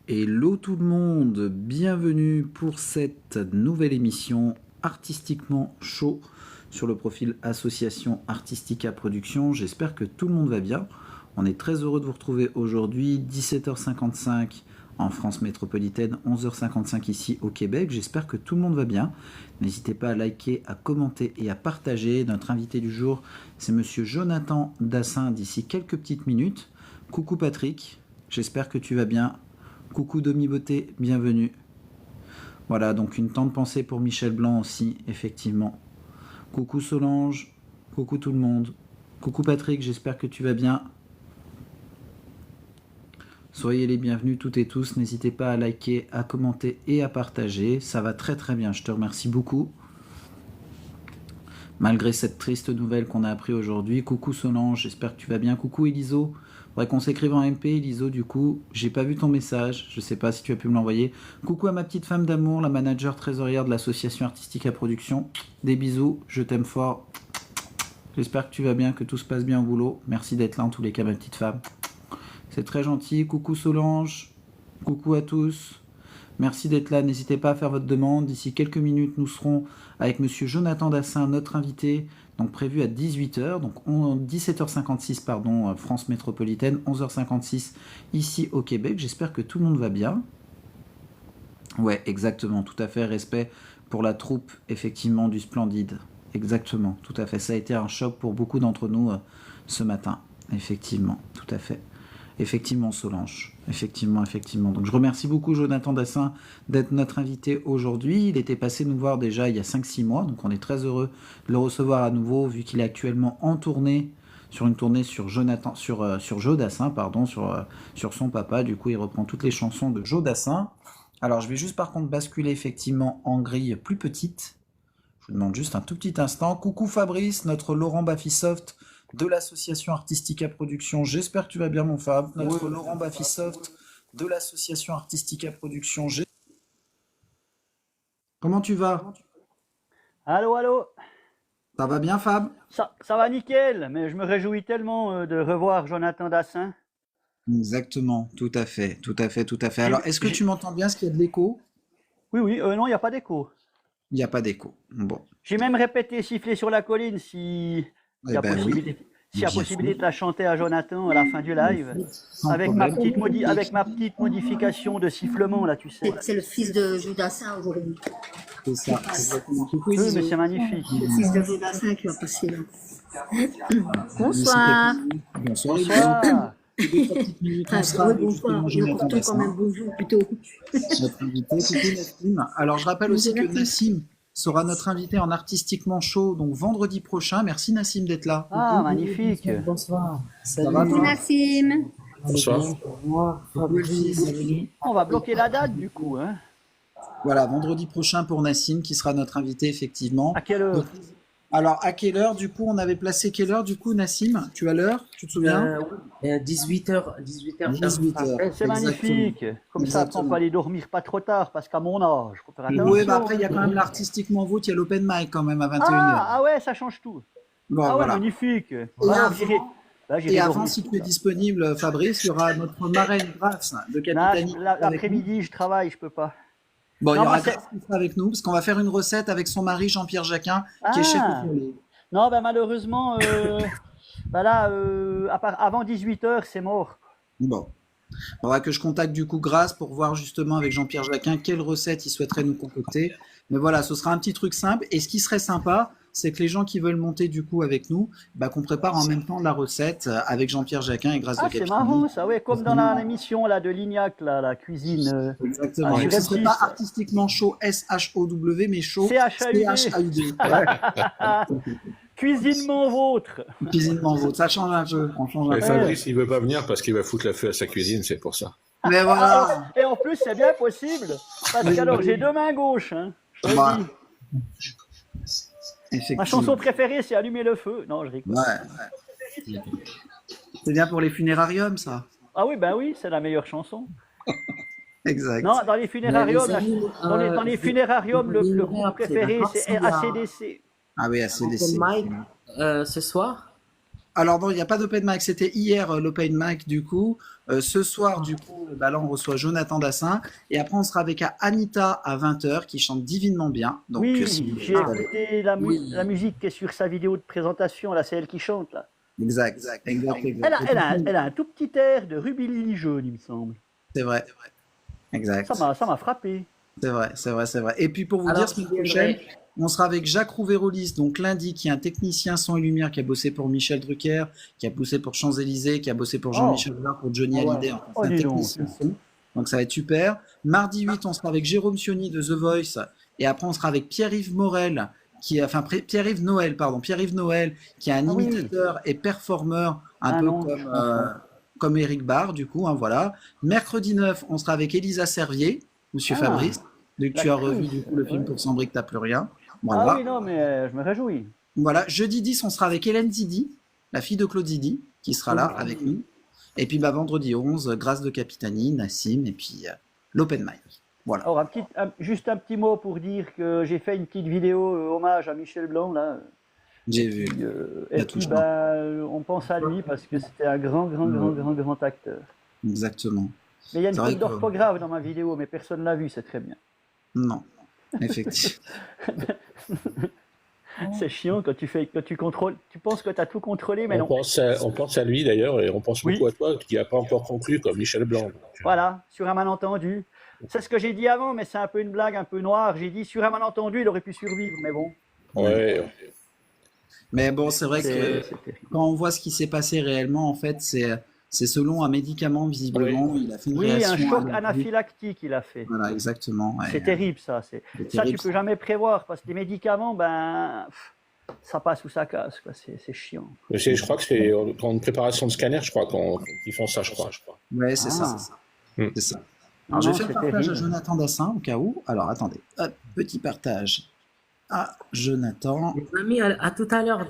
Hello tout le monde, bienvenue pour cette nouvelle émission Artistiquement Chaud sur le profil Association Artistica Production. J'espère que tout le monde va bien. On est très heureux de vous retrouver aujourd'hui, 17h55 en France métropolitaine, 11h55 ici au Québec. J'espère que tout le monde va bien. N'hésitez pas à liker, à commenter et à partager. Notre invité du jour, c'est monsieur Jonathan Dassin d'ici quelques petites minutes. Coucou Patrick, j'espère que tu vas bien. Coucou Domi Beauté, bienvenue. Voilà, donc une tendre pensée pour Michel Blanc aussi, effectivement. Coucou Solange, coucou tout le monde. Coucou Patrick, j'espère que tu vas bien. Soyez les bienvenus toutes et tous, n'hésitez pas à liker, à commenter et à partager. Ça va très très bien, je te remercie beaucoup. Malgré cette triste nouvelle qu'on a appris aujourd'hui. Coucou Solange, j'espère que tu vas bien. Coucou Eliso. Faudrait qu'on s'écrive en MP, Eliso, du coup. J'ai pas vu ton message, je sais pas si tu as pu me l'envoyer. Coucou à ma petite femme d'amour, la manager trésorière de l'association Artistica Production. Des bisous, je t'aime fort. J'espère que tu vas bien, que tout se passe bien au boulot. Merci d'être là en tous les cas, ma petite femme. C'est très gentil. Coucou Solange. Coucou à tous. Merci d'être là. N'hésitez pas à faire votre demande. D'ici quelques minutes, nous serons avec monsieur Jonathan Dassin, notre invité, donc prévu à 18h, donc 17h56, pardon, France métropolitaine, 11h56 ici au Québec. J'espère que tout le monde va bien. Ouais, exactement, tout à fait. Respect pour la troupe, effectivement, du Splendide. Exactement, tout à fait. Ça a été un choc pour beaucoup d'entre nous ce matin. Effectivement, tout à fait. Effectivement, Solange. Effectivement. Donc, je remercie beaucoup Jonathan Dassin d'être notre invité aujourd'hui. Il était passé nous voir déjà il y a 5-6 mois, donc on est très heureux de le recevoir à nouveau, vu qu'il est actuellement en tournée, sur une tournée sur Joe Dassin, pardon, sur son papa. Du coup, il reprend toutes les chansons de Joe Dassin. Alors, je vais juste par contre basculer effectivement en grille plus petite. Je vous demande juste un tout petit instant. Coucou Fabrice, notre Laurent Bafisoft de l'association Artistica Production. J'espère que tu vas bien, mon Fab. Notre Laurent Bafisoft de l'association Artistica Production. Comment tu vas? Allô, allô. Ça va bien, Fab? Ça va nickel, mais je me réjouis tellement de revoir Jonathan Dassin. Exactement, tout à fait. Alors, est-ce que tu m'entends bien? Est-ce qu'il y a de l'écho? Oui, non, il n'y a pas d'écho. Il n'y a pas d'écho. Bon. J'ai même répété siffler sur la colline si il y a possibilité. S'il y a possibilité de la chanter à Jonathan à la fin du live, avec ma petite modification de sifflement, là, tu sais. C'est le fils de Jodassin aujourd'hui. C'est ça. Oui, mais c'est magnifique. Le fils de Jodassin qui va passer là. Bonsoir. Bonsoir. Bonsoir. Plutôt quand même bonjour, plutôt. Notre invité, coucou Nassim. Alors, je rappelle aussi que Nassim sera notre invité en Artistiquement Chaud, donc vendredi prochain. Merci Nassim d'être là. Ah, magnifique. Bonsoir. Salut Nassim. Bonsoir. On va bloquer la date du coup, hein. Voilà, vendredi prochain pour Nassim, qui sera notre invité, effectivement. À quelle heure? Alors, à quelle heure, du coup, on avait placé quelle heure, du coup, Nassim? Tu as l'heure? Tu te souviens? 18h. 18h. C'est magnifique. Comme ça, après, on peut aller dormir pas trop tard, parce qu'à mon âge, faut faire attention. Oui, bah après, il y a quand même l'Artistiquement Vote, il y a l'Open Mic quand même à 21h. Ah ouais, ça change tout. Bon, ah ouais, voilà. magnifique. Et avant, si tu es disponible, Fabrice, il y aura notre marraine Grace de Capitanie. L'après-midi, je travaille, je peux pas. Bon, il y aura Grace qui sera avec nous, parce qu'on va faire une recette avec son mari Jean-Pierre Jacquin, qui est chef de foyer. Non, ben malheureusement, avant 18h, c'est mort. Bon. Il faudra que je contacte du coup Grace pour voir justement avec Jean-Pierre Jacquin quelle recette il souhaiterait nous concocter. Mais voilà, ce sera un petit truc simple. Et ce qui serait sympa, c'est que les gens qui veulent monter du coup avec nous, qu'on prépare en même temps la recette avec Jean-Pierre Jacquin et Grace de Capitanie. C'est marrant ça, ouais, comme dans l'émission là, de Lignac, la cuisine. Exactement. Ce ne serait pas Artistiquement Chaud, S-H-O-W, mais chaud, C-H-A-U-D. Cuisinement vôtre. Cuisinement vôtre, ça change un peu. Fabrice, il veut pas venir parce qu'il va foutre la feu à sa cuisine, c'est pour ça. Mais voilà. Et en plus, c'est bien possible. Parce qu'alors, j'ai deux mains gauches. Hein, je te dis. Ma chanson préférée, c'est Allumer le feu. Non, je rigole. Ouais. C'est bien pour les funérariums, ça. Ah oui, ben oui, c'est la meilleure chanson. Exact. Non, dans les funérariums, dans les funérariums, le groupe préféré, c'est ACDC. Ah oui, ACDC. Ce soir? Alors non, il n'y a pas d'open mic, c'était hier l'open mic du coup. Ce soir du coup, là on reçoit Jonathan Dassin et après on sera avec Anita à 20h qui chante divinement bien. Donc si Oui, vous j'ai voulez, écouté la musique qui est sur sa vidéo de présentation, là, c'est elle qui chante, là. exact. Elle a un tout petit air de Ruby Lily jaune, il me semble. C'est vrai, exact. Ça m'a frappé. C'est vrai. Et puis pour vous Alors, dire, semaine prochaine, on sera avec Jacques Rouvérolis, donc lundi, qui est un technicien son et lumière, qui a bossé pour Michel Drucker, qui a bossé pour Champs-Élysées, qui a bossé pour Jean-Michel Jarre, pour Johnny Hallyday. Enfin, c'est un dis donc. technicien son. Donc ça va être super. Mardi 8, on sera avec Jérôme Sioni de The Voice. Et après, on sera avec Pierre-Yves Morel, Pierre-Yves Noël, qui est un imitateur et performeur, un peu comme Eric Barr, du coup, hein, voilà. Mercredi 9, on sera avec Elisa Servier, Monsieur Fabrice. Donc tu as revu du coup le film Pour Sambrique, t'as plus rien. Voilà. Ah oui, non, mais je me réjouis. Voilà, jeudi 10, on sera avec Hélène Zidi, la fille de Claude Zidi, qui sera là avec nous. Et puis vendredi 11, Grâce de Capitani, Nassim, et puis l'Open Mic. Voilà. Alors, juste un petit mot pour dire que j'ai fait une petite vidéo hommage à Michel Blanc, là. J'ai vu. Et puis, on pense à lui parce que c'était un grand acteur. Exactement. Mais il y a une faute d'orthographe dans ma vidéo, mais personne ne l'a vu, c'est très bien. Non, effectivement. C'est chiant quand tu contrôles, tu penses que tu as tout contrôlé, mais non. On pense à lui d'ailleurs, et on pense beaucoup à toi, qui n'a pas encore conclu comme Michel Blanc. Voilà, sur un malentendu. C'est ce que j'ai dit avant, mais c'est un peu une blague un peu noire. J'ai dit, sur un malentendu, il aurait pu survivre, mais bon. Ouais. Mais bon, c'est vrai que quand on voit ce qui s'est passé réellement, en fait, c'est selon un médicament, visiblement. Oui. Il a fait une réaction. Un choc anaphylactique, il a fait. Voilà, exactement. C'est terrible, ça. Ça, tu peux jamais prévoir, parce que les médicaments, ça passe ou ça casse, quoi. C'est chiant. Je crois que c'est dans une préparation de scanner, je crois qu'ils font ça, je crois. Ouais, c'est ça. C'est ça. Alors, je vais faire partage à Jonathan Dassin, au cas où. Alors, attendez. Hop, petit partage à Jonathan. Les amis, à tout à l'heure.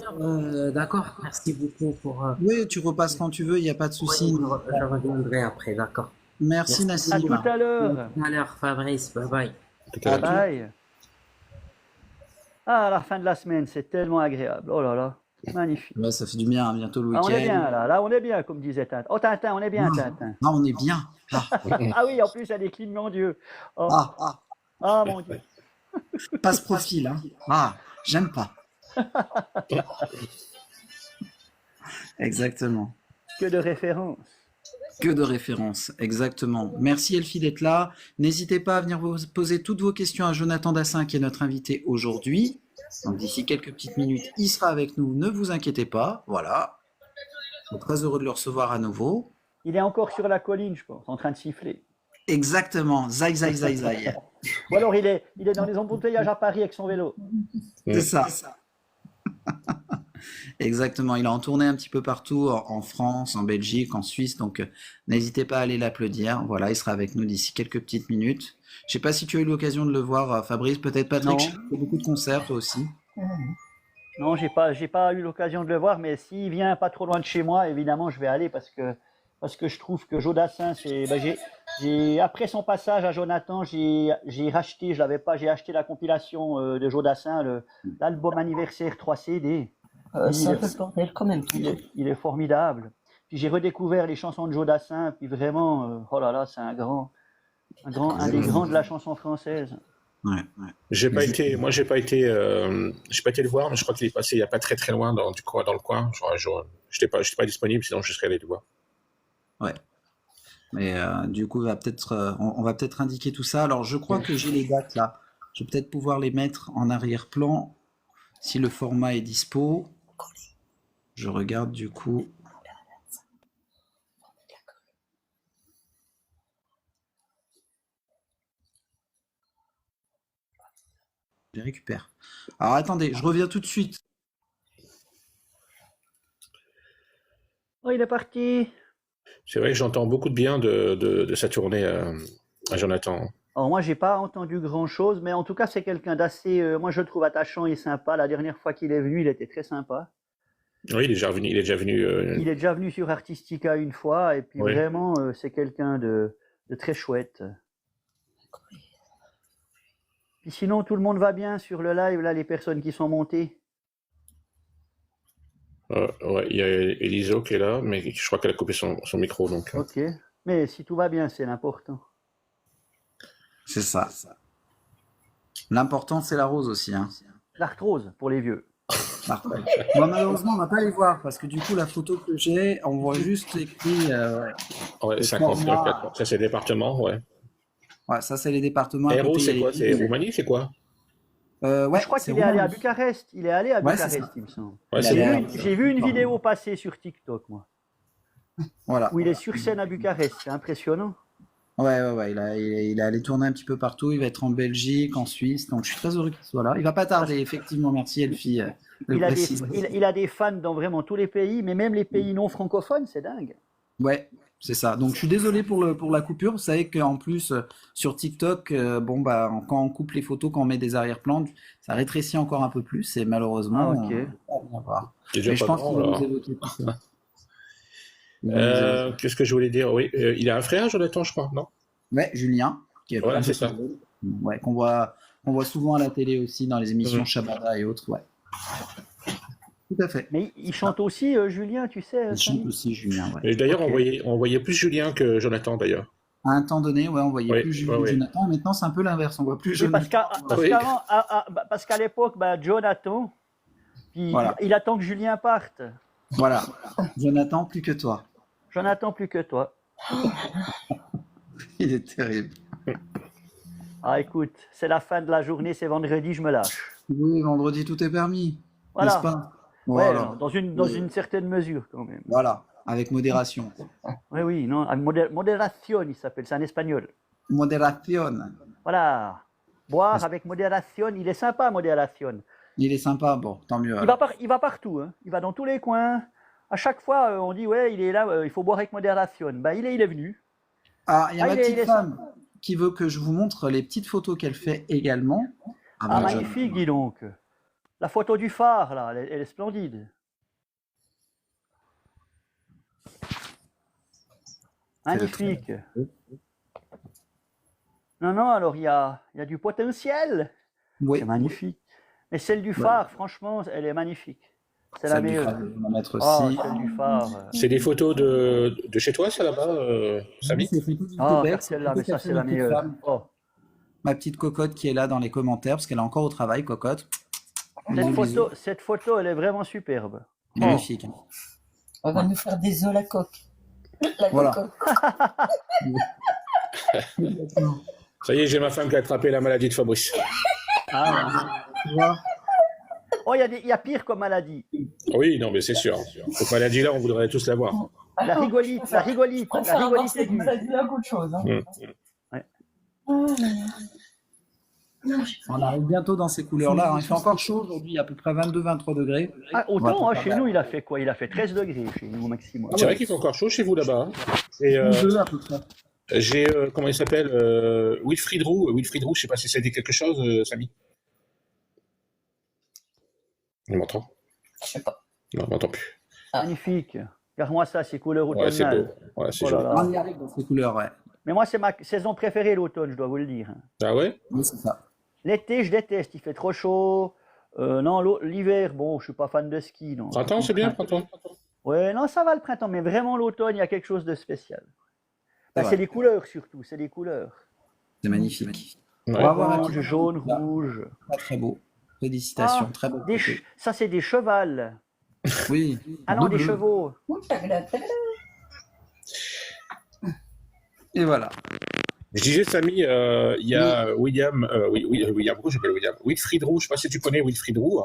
D'accord. Merci beaucoup pour. Oui, tu repasses quand tu veux, il n'y a pas de souci. Je reviendrai après, d'accord. Merci Nassim. À tout à l'heure. À tout à l'heure, Fabrice. Bye bye. Bye bye. Ah, à la fin de la semaine, c'est tellement agréable. Oh là là, magnifique. Ouais, ça fait du bien, bientôt le week-end. On est bien là, on est bien, comme disait Tintin. Oh Tintin, on est bien, Tintin. Non, on est bien. Ah oui, en plus, il y a des clignements d'yeux. Oh. Ah mon Dieu. Pas ce profil, hein. Ah, j'aime pas. Exactement. Que de références. Que de références, exactement. Merci Elfie d'être là. N'hésitez pas à venir vous poser toutes vos questions à Jonathan Dassin, qui est notre invité aujourd'hui. Donc d'ici quelques petites minutes, il sera avec nous, ne vous inquiétez pas. Voilà. Je suis très heureux de le recevoir à nouveau. Il est encore sur la colline, je pense, en train de siffler. Exactement, zai. Ou alors il est dans les embouteillages à Paris avec son vélo. C'est ça. Exactement, il a en tourné un petit peu partout, en France, en Belgique, en Suisse, donc n'hésitez pas à aller l'applaudir. Voilà, il sera avec nous d'ici quelques petites minutes. Je sais pas si tu as eu l'occasion de le voir, Fabrice, peut-être Patrick, tu fais beaucoup de concerts toi aussi. Non, j'ai pas eu l'occasion de le voir, mais s'il vient pas trop loin de chez moi, évidemment, je vais aller parce que je trouve que Joe Dassin, après son passage à Jonathan, j'ai racheté, je l'avais pas, j'ai acheté la compilation de Joe Dassin, l'album anniversaire 3 CD. C'est un peu le bordel quand même. Il est formidable. Puis j'ai redécouvert les chansons de Joe Dassin, puis vraiment, oh là là, c'est un des grands de la chanson française. Ouais. J'ai pas été le voir, mais je crois qu'il est passé il y a pas très loin dans le coin. J'étais pas disponible, sinon je serais allé le voir. Ouais. Mais du coup, on va peut-être indiquer tout ça. Alors, je crois que j'ai les dates là. Je vais peut-être pouvoir les mettre en arrière-plan si le format est dispo. Je regarde du coup. Je les récupère. Alors, attendez, je reviens tout de suite. Oh, il est parti. C'est vrai que j'entends beaucoup de bien de sa tournée à Jonathan. Alors moi, j'ai pas entendu grand-chose, mais en tout cas, c'est quelqu'un d'assez, moi je le trouve attachant et sympa. La dernière fois qu'il est venu, il était très sympa. Oui, il est déjà venu. Il est déjà venu sur Artistica une fois, et puis vraiment, c'est quelqu'un de très chouette. Puis sinon, tout le monde va bien sur le live, là, les personnes qui sont montées. Ouais, il y a Eliso qui est là, mais je crois qu'elle a coupé son micro. Donc. Ok. Mais si tout va bien, c'est l'important. C'est ça. L'important, c'est la rose aussi. Hein. L'arthrose pour les vieux. Moi, malheureusement, on ne va pas les voir parce que du coup, la photo que j'ai, on voit juste écrit. Ouais, 54. Ça, c'est le département, ouais. Ouais, ça, c'est les départements. Héros, c'est quoi? C'est Roumanie, c'est quoi? Ouais, je crois qu'il est allé à Bucarest. Il est allé à Bucarest, il me semble. Ouais, j'ai vu une vidéo passer sur TikTok, moi. Voilà. Où il est sur scène à Bucarest. C'est impressionnant. Ouais. Il est allé tourner un petit peu partout. Il va être en Belgique, en Suisse. Donc, je suis très heureux qu'il soit là. Il va pas tarder, effectivement. Merci, Elfie. Il a des fans dans vraiment tous les pays, mais même les pays non francophones, c'est dingue. Ouais, c'est ça. Donc, je suis désolé pour la coupure. Vous savez qu'en plus, sur TikTok, quand on coupe les photos, quand on met des arrière-plans, ça rétrécit encore un peu plus. Et malheureusement, on va voir. Mais je pense qu'il va nous évoquer tout ça. Qu'est-ce que je voulais dire? Oui, il a un frère, Jonathan, je crois, non? Ouais, Julien. Voilà, c'est ça. Ouais, qu'on voit souvent à la télé aussi, dans les émissions Shabada et autres. Ouais. Tout à fait. Mais il chante aussi, Julien, tu sais. Il chante aussi, Julien. Ouais. Et d'ailleurs, on voyait plus Julien que Jonathan, d'ailleurs. À un temps donné, on voyait plus Jonathan. Maintenant, c'est un peu l'inverse. On voit plus Jonathan. Parce qu'à l'époque, Jonathan, il attend que Julien parte. Voilà. Jonathan, plus que toi. Jonathan, plus que toi. Il est terrible. Ah, écoute, c'est la fin de la journée, c'est vendredi, je me lâche. Oui, vendredi, tout est permis. Voilà. N'est-ce pas? Voilà. Ouais, dans une certaine mesure, quand même. Voilà, avec modération. Oui, non, modération, il s'appelle, c'est en espagnol. Modération. Voilà. Boire avec modération, il est sympa, modération. Il est sympa, bon, tant mieux. Il va partout, hein. Il va dans tous les coins. À chaque fois, on dit, ouais, il est là, il faut boire avec modération. Il est venu. Ah, il y a ma petite femme qui veut que je vous montre les petites photos qu'elle fait également. Magnifique, dis donc. La photo du phare, là, elle est splendide. Magnifique. Non, alors il y a du potentiel. Oui. C'est magnifique. Mais celle du phare, franchement, elle est magnifique. C'est la meilleure. Celle du phare. C'est des photos de chez toi, ça là-bas, Samy? Celle-là, mais ça, c'est la meilleure. Ma petite cocotte qui est là dans les commentaires, parce qu'elle est encore au travail, cocotte. Cette photo, elle est vraiment superbe. Magnifique. On va nous faire des œufs la coque. Voilà. Ça y est, j'ai ma femme qui a attrapé la maladie de Fabrice. Tu vois? Oh, il y a pire comme maladie. Oui, non, mais c'est sûr. Cette maladie-là, on voudrait tous l'avoir. La rigolite c'est une maladie là qu'autre chose. On arrive bientôt dans ces couleurs-là. Hein. Il fait encore chaud aujourd'hui, à peu près 22-23 degrés. Autant, chez nous, il a fait quoi? Il a fait 13 degrés chez nous au maximum. C'est vrai qu'il fait encore chaud chez vous là-bas. Et, à peu près. j'ai, comment il s'appelle, Wilfried Roux. Wilfried Roux, je sais pas si ça dit quelque chose, Samy. On m'entend? Je sais pas. Non, on m'entend plus. Magnifique. Regarde-moi ça, ces couleurs automnales. Ouais, c'est beau. Ouais, c'est joli. On y arrive dans ces couleurs, ouais. Mais moi, c'est ma saison préférée, l'automne, je dois vous le dire. Ah ouais? Oui, c'est ça. L'été, je déteste, il fait trop chaud. Non, l'hiver, bon, je suis pas fan de ski. Non. Printemps, c'est bien, printemps? Ouais, non, ça va le printemps, mais vraiment l'automne, il y a quelque chose de spécial. C'est les couleurs surtout, c'est les couleurs. C'est magnifique. Ouais. On va avoir un Orange, jaune, rouge. Très, très beau. Félicitations, très beau. Ça, c'est des chevals. Oui. Ah non, des chevaux. Et voilà. Je disais, Samy, il y a William, pourquoi j'appelle William? Wilfried Roux, je sais pas si tu connais Wilfried Roux.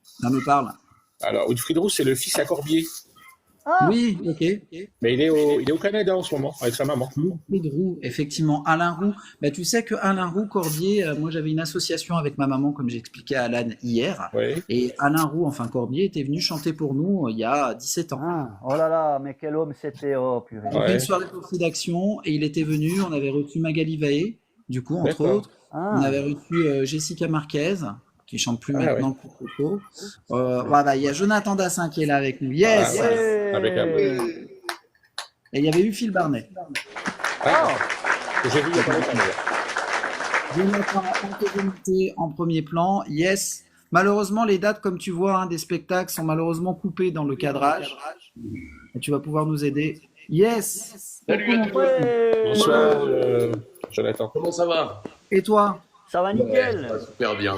Ça me parle. Alors, Wilfried Roux, c'est le fils à Corbier. Ah. Oui, ok. Mais il est au Canada en ce moment, avec sa maman. Wilfried Roux, effectivement. Alain Roux. Bah, tu sais que Alain Roux, Corbier, moi j'avais une association avec ma maman, comme j'expliquais à Alan hier. Oui. Et Alain Roux, enfin Corbier, était venu chanter pour nous il y a 17 ans. Ah, oh là là, mais quel homme c'était, oh purée. On a fait une soirée de rédaction et il était venu. On avait reçu Magali Vaé, du coup, entre autres. On avait reçu Jessica Marquez, qui chante plus maintenant que Coco. Voilà, il y a Jonathan Dassin qui est là avec nous. Yes! Avec un... Et il y avait eu Phil Barnet. J'ai vu il y a pas longtemps. Jonathan en premier plan. Yes! Malheureusement, les dates, comme tu vois, hein, des spectacles sont malheureusement coupées dans le cadrage. Et tu vas pouvoir nous aider. Yes. Salut à tous. Bonsoir, Jonathan. Comment ça va? Et toi? Ça va nickel. Ouais, super bien.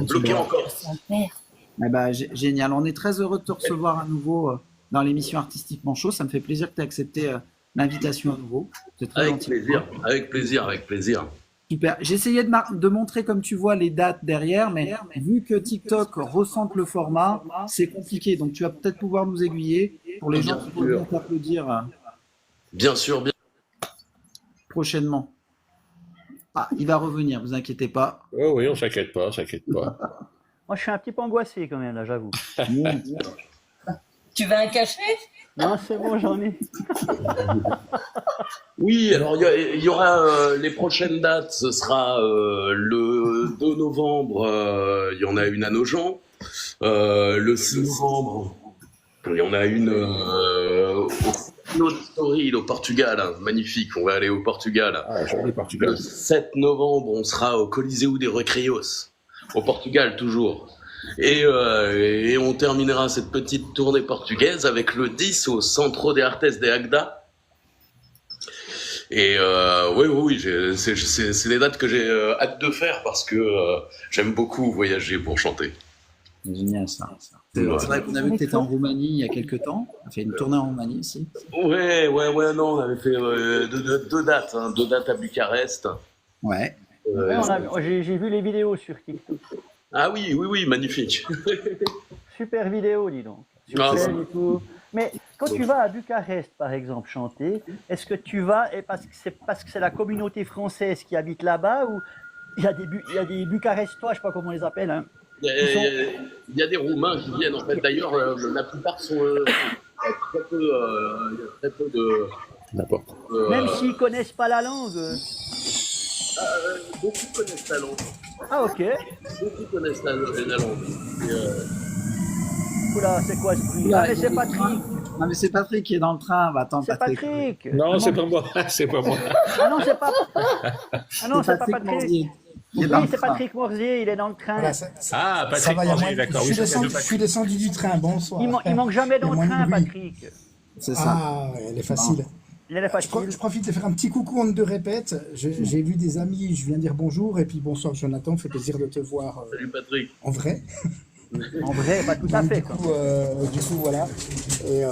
Bloqué encore. Eh ben, génial. On est très heureux de te recevoir à nouveau dans l'émission Artistiquement Chaud. Ça me fait plaisir que tu aies accepté l'invitation à nouveau. C'est très Avec gentil. plaisir, avec plaisir, avec plaisir. Super. J'essayais de montrer, comme tu vois, les dates derrière, mais vu que TikTok ressente le format, c'est compliqué. Donc, tu vas peut-être pouvoir nous aiguiller pour les gens qui vont t'applaudir Bien sûr, bien. prochainement. Ah, il va revenir, vous inquiétez pas. Oh oui, on s'inquiète pas, on s'inquiète pas. Moi, je suis un petit peu angoissé quand même, là, j'avoue. Tu veux un cachet? Non, c'est bon, j'en ai. Oui, alors il y aura les prochaines dates. Ce sera le 2 novembre. Il y en a une à Nogent. Le 6 novembre, il y en a une au Story au Portugal. Hein, magnifique. On va aller au Portugal. Ah, joli Portugal. Le 7 novembre, on sera au Coliseu de Recreios, au Portugal toujours. Et on terminera cette petite tournée portugaise avec le 10 au Centro de Artes de Agda. Et oui, c'est des dates que j'ai hâte de faire parce que j'aime beaucoup voyager pour chanter. Génial ça. C'est vrai qu'on a vu que tu étais en Roumanie il y a quelques temps. On a fait une tournée en Roumanie aussi. Ouais, non, on avait fait deux dates à Bucarest. Ouais. Ouais, j'ai vu les vidéos sur TikTok. Ah oui, magnifique. Super vidéo, dis donc. Sur Ah, scène et tout. Mais quand tu vas à Bucarest, par exemple, chanter, est-ce que tu vas et parce que c'est la communauté française qui habite là-bas ou il y a des Bucarestois, je sais pas comment on les appelle, hein. Il y a des Roumains qui viennent en fait. D'ailleurs, la plupart sont il y a très peu de. N'importe. Même s'ils connaissent pas la langue. Beaucoup connaissent la langue. Ah ok. Beaucoup connaissent la langue. Oula, c'est quoi ce bruit? Oula, Ah mais c'est Patrick. Non mais c'est Patrick qui est dans le train. Bah, attends, C'est Patrick. Non, c'est pas moi. C'est pas moi. Ah non, c'est pas. Ah non, c'est pas Patrick. Mordier. Oui, c'est Patrick Morzier, il est dans le train. Voilà, Ah, Patrick ça va, il y a Morzier, moins- d'accord. je, Oui, suis descendu, ça, je suis descendu du train, bonsoir. Il manque jamais dans Il y le a moins train, de bruit. Patrick. C'est ça. Ah, elle est facile. Il est facile. Je profite de faire un petit coucou en deux répètes. J'ai vu des amis, je viens dire bonjour, et puis bonsoir Jonathan, fait plaisir de te voir Salut Patrick. en vrai. En vrai, pas tout à Donc, fait. du coup, voilà. Et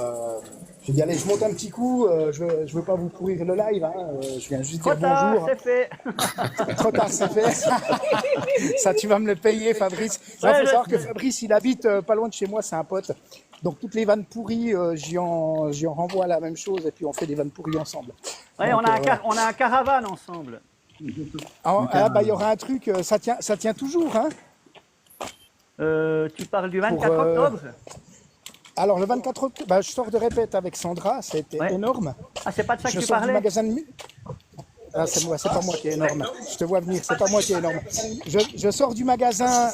j'ai dit, allez, je monte un petit coup, je veux pas vous pourrir le live, hein, je viens juste Trop dire tard, bonjour. c'est fait. Trop tard, c'est fait. Ça, tu vas me le payer, Fabrice. Il Ouais, faut je- savoir que Fabrice, il habite pas loin de chez moi, c'est un pote. Donc, toutes les vannes pourries, j'y en renvoie la même chose et puis on fait des vannes pourries ensemble. Ouais, Donc, on a un caravane ensemble. Bah, il y aura un truc, ça tient toujours, hein. Tu parles du 24 Pour, octobre? Alors, le 24 octobre, bah, je sors de répète avec Sandra, c'était Ouais. énorme. Ah, c'est pas de ça que Je tu sors du parlais? magasin de... Ah, c'est pas moi qui est énorme. Je te vois venir, c'est pas moi qui est énorme. Je sors du magasin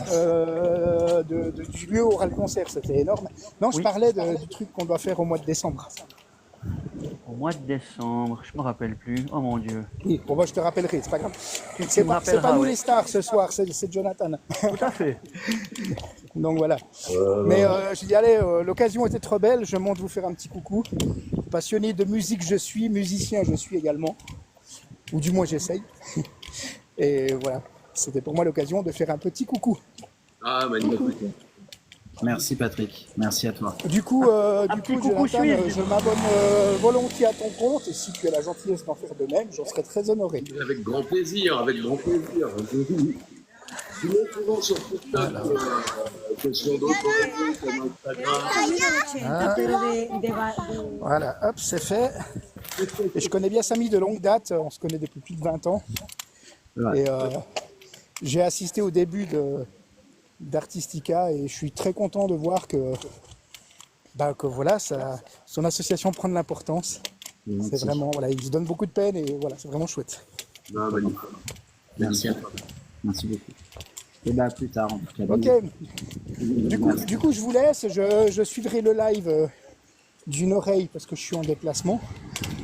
du lieu où aura le concert, c'était énorme. Non, je Oui. parlais du truc qu'on doit faire au mois de décembre. Au mois de décembre, je me rappelle plus. Oh mon Dieu. Oui, bon, moi je te rappellerai, c'est pas grave. Tu C'est me pas rappelleras, nous ouais. les stars ce soir, c'est Jonathan. Tout à fait. Donc voilà. Mais j'ai dit, allez, l'occasion était trop belle, je monte vous faire un petit coucou. Passionné de musique, je suis, musicien, je suis également. Ou du moins, j'essaye. Et voilà, c'était pour moi l'occasion de faire un petit coucou. Ah, magnifique. Merci Patrick. Merci à toi. Du coup, petit coucou Jonathan, suisse. je m'abonne volontiers à ton compte. Et si tu as la gentillesse d'en faire de même, j'en serais très honoré. Avec grand plaisir, avec grand plaisir. Je mets souvent sur TikTok que sur d'autres réseaux comme Instagram. Voilà, hop, c'est fait. Et je connais bien Samy de longue date, on se connaît depuis plus de 20 ans. Ouais. Et j'ai assisté au début d'Artistica et je suis très content de voir que voilà, son association prend de l'importance. C'est vraiment, voilà, il se donne beaucoup de peine et voilà, c'est vraiment chouette. Ah, magnifique. Merci à toi. Merci beaucoup. Et bien, à plus tard, en tout cas. Ok. Du coup, je vous laisse. Je suivrai le live d'une oreille parce que je suis en déplacement,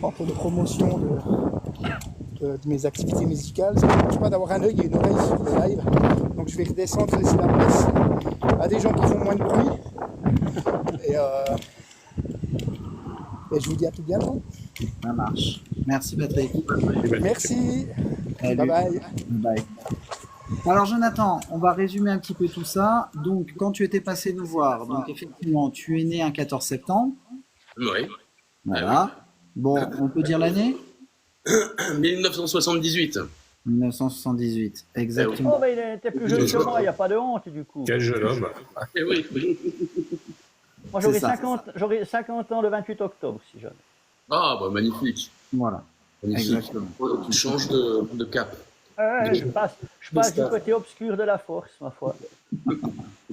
en cours de promotion de mes activités musicales. Ça ne me dérange pas d'avoir un œil et une oreille sur le live. Donc je vais redescendre, laisser la place à des gens qui font moins de bruit. Et je vous dis à tout bientôt. Ça marche. Merci Patrick. Merci. Salut. Bye bye. Bye. Alors Jonathan, on va résumer un petit peu tout ça. Donc quand tu étais passé nous voir, donc effectivement tu es né un 14 septembre. Oui. Voilà. Bon, on peut dire l'année 1978. 1978, exactement. Oh, mais il était plus jeune que moi, il n'y a pas de honte du coup. Quel jeune homme. Eh oui. Moi j'aurai 50 ans le 28 octobre si jeune. Ah, bah magnifique. Voilà. Magnifique. Exactement. Tu changes de cap. Je passe du côté obscur de la force, ma foi.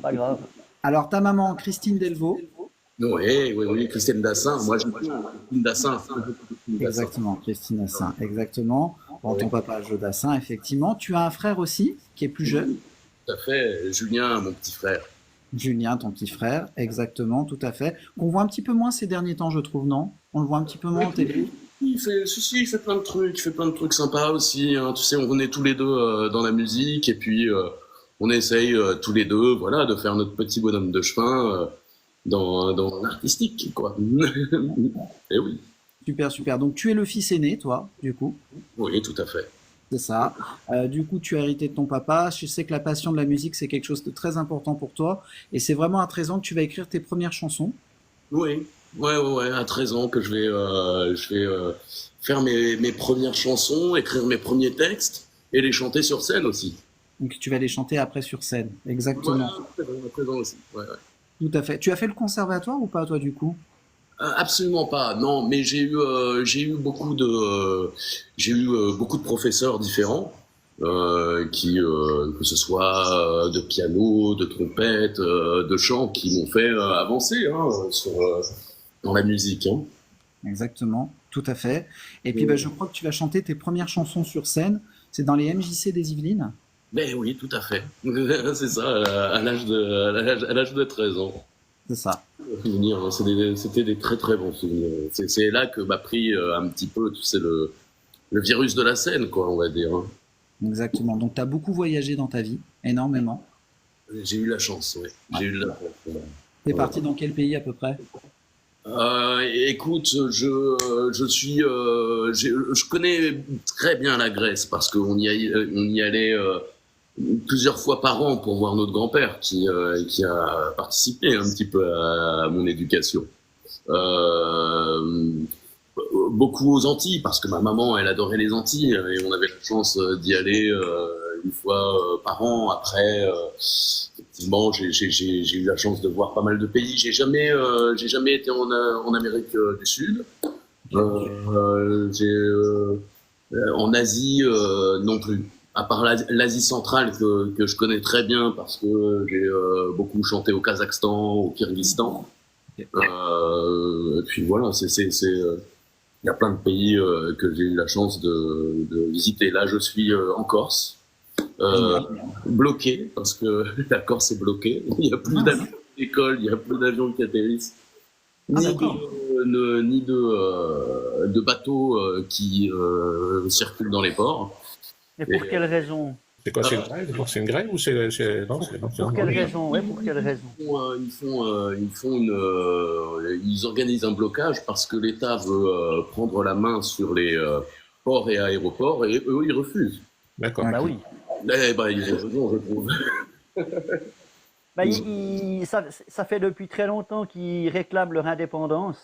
Pas grave. Alors ta maman, Christine Delvaux. Oui, Christine Dassin. Moi, j'aime bien Christine Dassin. Exactement, Christine Dassin, exactement. Bon, ton papa, Joe Dassin, effectivement. Tu as un frère aussi, qui est plus jeune. Tout à fait. Julien, mon petit frère. Julien, ton petit frère, exactement, tout à fait. Qu'on voit un petit peu moins ces derniers temps, je trouve, non? On le voit un petit peu moins en télé. Il fait plein de trucs. Il fait plein de trucs sympas aussi. Hein. Tu sais, on est tous les deux dans la musique et puis on essaye tous les deux, voilà, de faire notre petit bonhomme de chemin dans l'artistique, quoi. Et oui. Super, super. Donc tu es le fils aîné, toi, du coup. Oui, tout à fait. C'est ça. Du coup, tu as hérité de ton papa. Je sais que la passion de la musique, c'est quelque chose de très important pour toi. Et c'est vraiment à 13 ans que tu vas écrire tes premières chansons. Oui. Ouais. À 13 ans que je vais faire mes premières chansons, écrire mes premiers textes et les chanter sur scène aussi. Donc tu vas les chanter après sur scène. Exactement. Voilà, à 13 ans aussi. Ouais. Tout à fait. Tu as fait le conservatoire ou pas, toi, du coup? Absolument pas, non, mais j'ai eu beaucoup de professeurs différents, que ce soit de piano, de trompette, de chant, qui m'ont fait avancer dans la musique. Hein. Exactement, tout à fait. Et puis, je crois que tu vas chanter tes premières chansons sur scène. C'est dans les MJC des Yvelines? Ben oui, tout à fait. C'est ça, à l'âge de 13 ans. C'est ça. C'était des très très bons souvenirs. C'est là que m'a pris un petit peu, tu sais, le virus de la scène, quoi, on va dire. Hein. Exactement. Donc, tu as beaucoup voyagé dans ta vie, énormément. J'ai eu la chance, oui. J'ai eu la chance. T'es parti dans quel pays à peu près? Écoute, je connais très bien la Grèce parce qu'on y allait plusieurs fois par an pour voir notre grand-père qui a participé un petit peu à mon éducation. Beaucoup aux Antilles parce que ma maman elle adorait les Antilles et on avait la chance d'y aller une fois par an. Après, effectivement, j'ai eu la chance de voir pas mal de pays. J'ai jamais été en Amérique du Sud. En Asie non plus. À part l'Asie centrale que je connais très bien parce que j'ai beaucoup chanté au Kazakhstan, au Kyrgyzstan. Et puis voilà, il y a plein de pays que j'ai eu la chance de visiter. Là, je suis en Corse, bloqué parce que la Corse est bloquée. Il n'y a plus d'avions d'école, il y a plus d'avions qui atterrissent, ni de bateaux qui circulent dans ils Mais pour quelle raison? C'est quoi, c'est une grève? C'est une grève ou c'est non, pour quelle raison? Ouais, pour quelle raison? Ils organisent un blocage parce que l'État veut prendre la main sur les ports et aéroports et eux ils refusent. D'accord. Bah oui. Ils ont raison, je trouve. Ça fait depuis très longtemps qu'ils réclament leur indépendance.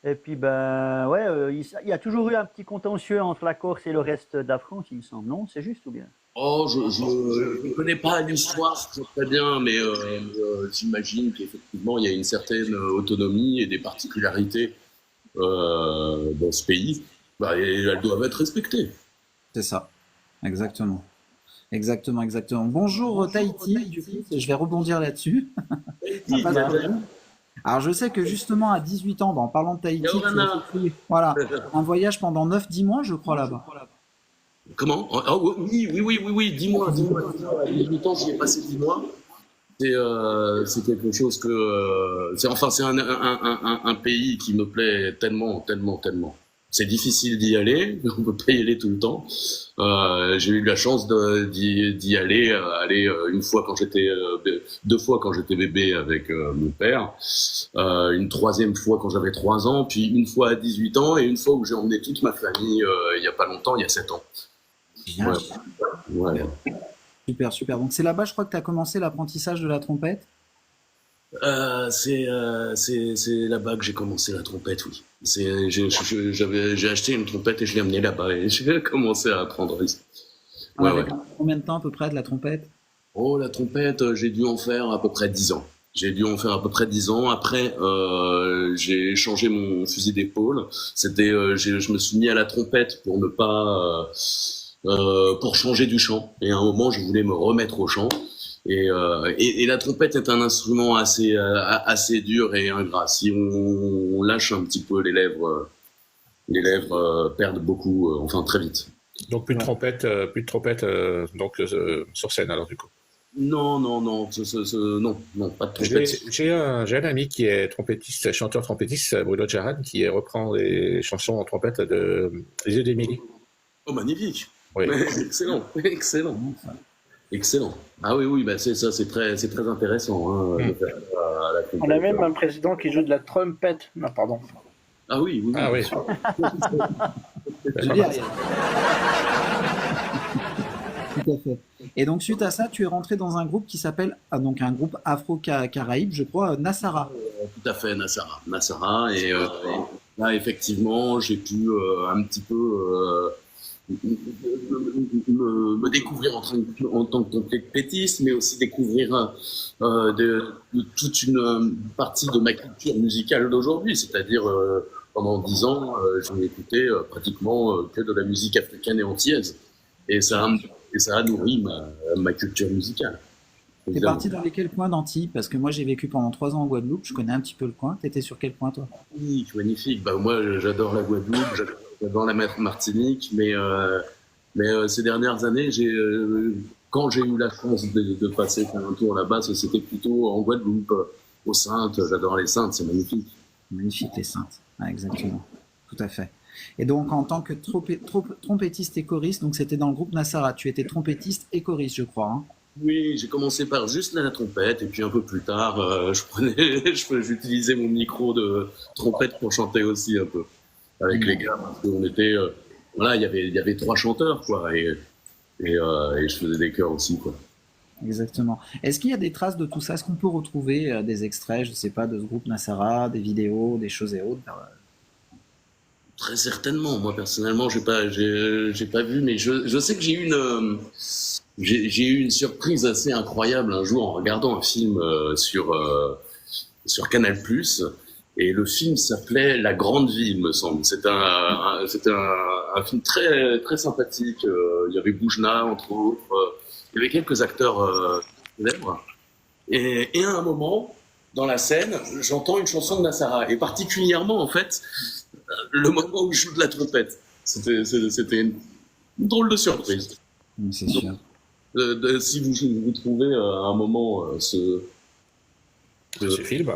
Et puis, il y a toujours eu un petit contentieux entre la Corse et le reste de la France, il me semble. Non, c'est juste ou bien? Oh, je ne connais pas l'histoire très bien, mais j'imagine qu'effectivement, il y a une certaine autonomie et des particularités dans ce pays. Et elles doivent être respectées. C'est ça, exactement. Exactement. Bonjour Tahiti, du coup, je vais rebondir là-dessus. Alors je sais que justement à 18 ans, en parlant de Tahiti, tu as fait un voyage pendant 9-10 mois, je crois, là-bas. Comment? Oui, 10 mois. À 18 ans, j'y ai passé 10 mois. C'est quelque chose que... c'est un pays qui me plaît tellement. C'est difficile d'y aller, on peut pas y aller tout le temps. J'ai eu la chance d'y aller, une fois quand j'étais, 2 fois quand j'étais bébé avec mon père, une troisième fois quand j'avais 3 ans, puis une fois à 18 ans et une fois où j'ai emmené toute ma famille il y a pas longtemps, il y a 7 ans. Bien. Ouais. Super, super. Donc c'est là-bas, je crois que tu as commencé l'apprentissage de la trompette. C'est là-bas que j'ai commencé la trompette, oui. J'ai acheté une trompette et je l'ai amenée là-bas et j'ai commencé à apprendre. Ouais. Combien de temps à peu près de la trompette? Oh, la trompette, j'ai dû en faire à peu près 10 ans. Après, j'ai changé mon fusil d'épaule. Je me suis mis à la trompette pour ne pas, pour changer du chant. Et à un moment, je voulais me remettre au chant. Et la trompette est un instrument assez dur et ingrat. Si on lâche un petit peu les lèvres perdent beaucoup, enfin très vite. Donc plus de trompette, sur scène alors du coup. Non, pas de trompette. J'ai un ami qui est trompettiste, chanteur trompettiste, Bruno Jaran, qui reprend les chansons en trompette de Les Yeux d'Émilie. Oh, magnifique. Oui. Excellent. Ah oui, bah c'est très intéressant. Hein, On a même un président qui joue de la trompette. Non, pardon. Ah oui. Ah oui. Tout à fait. Et donc suite à ça, tu es rentré dans un groupe qui s'appelle donc un groupe afro-caraïbe, je crois, Nassara. Tout à fait, Nassara. Et là, effectivement, j'ai pu un petit peu me découvrir en tant que trompettiste, mais aussi découvrir toute une partie de ma culture musicale d'aujourd'hui. C'est-à-dire, pendant 10 ans, je n'ai écouté pratiquement que de la musique africaine et antillaise. Et ça a nourri ma culture musicale. T'es parti dans lesquels coins d'Antilles? Parce que moi j'ai vécu pendant 3 ans en Guadeloupe, je connais un petit peu le coin. T'étais sur quel coin toi? Magnifique. Bah, moi j'adore la Guadeloupe, j'adore la Martinique, mais ces dernières années, quand j'ai eu la chance de passer un tour là-bas, c'était plutôt en Guadeloupe, aux Saintes. J'adore les Saintes, c'est magnifique. Magnifique les Saintes, exactement, tout à fait. Et donc en tant que trompettiste et choriste, donc c'était dans le groupe Nassara, tu étais trompettiste et choriste, je crois. Hein. Oui, j'ai commencé par juste la trompette et puis un peu plus tard, j'utilisais mon micro de trompette pour chanter aussi un peu avec les gars. Parce qu'on était, il y avait 3 chanteurs quoi, et je faisais des chœurs aussi quoi. Exactement. Est-ce qu'il y a des traces de tout ça? Est-ce qu'on peut retrouver des extraits, je sais pas, de ce groupe Nassara, des vidéos, des choses et autres? Très certainement. Moi personnellement, j'ai pas vu, mais je sais que j'ai eu une surprise assez incroyable un jour en regardant un film sur Canal+, et le film s'appelait La Grande Vie, il me semble. C'était un film très très sympathique. Il y avait Boujna entre autres. Il y avait quelques acteurs célèbres. Et à un moment, dans la scène, j'entends une chanson de Nassara, et particulièrement en fait le moment où je joue de la trompette. C'était une drôle de surprise. C'est sûr. Si vous trouvez à un moment ce film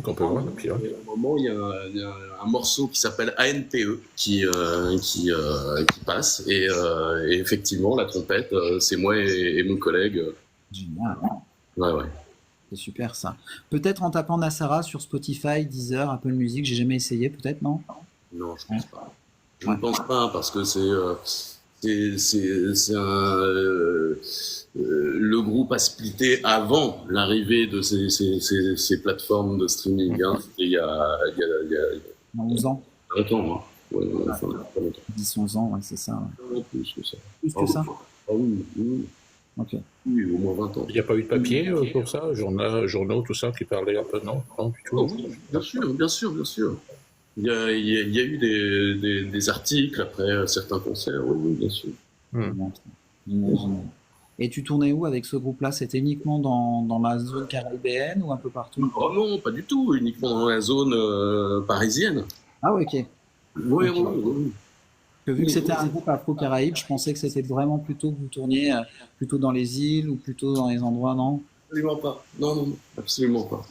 qu'on peut voir. Puis, à un moment, il y a un morceau qui s'appelle ANPE qui passe et effectivement la trompette, c'est moi et mon collègue. Génial. Ouais. C'est super ça. Peut-être en tapant Nassara sur Spotify, Deezer, Apple Music, j'ai jamais essayé, peut-être non? Non, je pense pas. Je ne pense pas parce que le groupe a splitté avant l'arrivée de ces plateformes de streaming. Hein. C'était il y a 11 ans. Longtemps, hein. Ouais, 10-11 ans, ouais, c'est ça. Ouais. Plus que ça. Plus que ça? Ah oui. Ok. Oui, au moins 20 ans. Il n'y a pas eu de papier pour ça, journaux, tout ça, qui parlaient un peu, non du tout. Oh, oui, bien sûr. Il y a eu des articles après certains concerts, oui, bien sûr. J'imagine. Et tu tournais où avec ce groupe-là? C'était uniquement dans la zone caribéenne ou un peu partout? Oh non, pas du tout, uniquement dans la zone parisienne. Ah ouais, ok. Oui. Que vu que c'était un groupe afro-caraïbe, je pensais que c'était vraiment plutôt que vous tourniez plutôt dans les îles ou plutôt dans les endroits, non? Absolument pas. Non, absolument pas.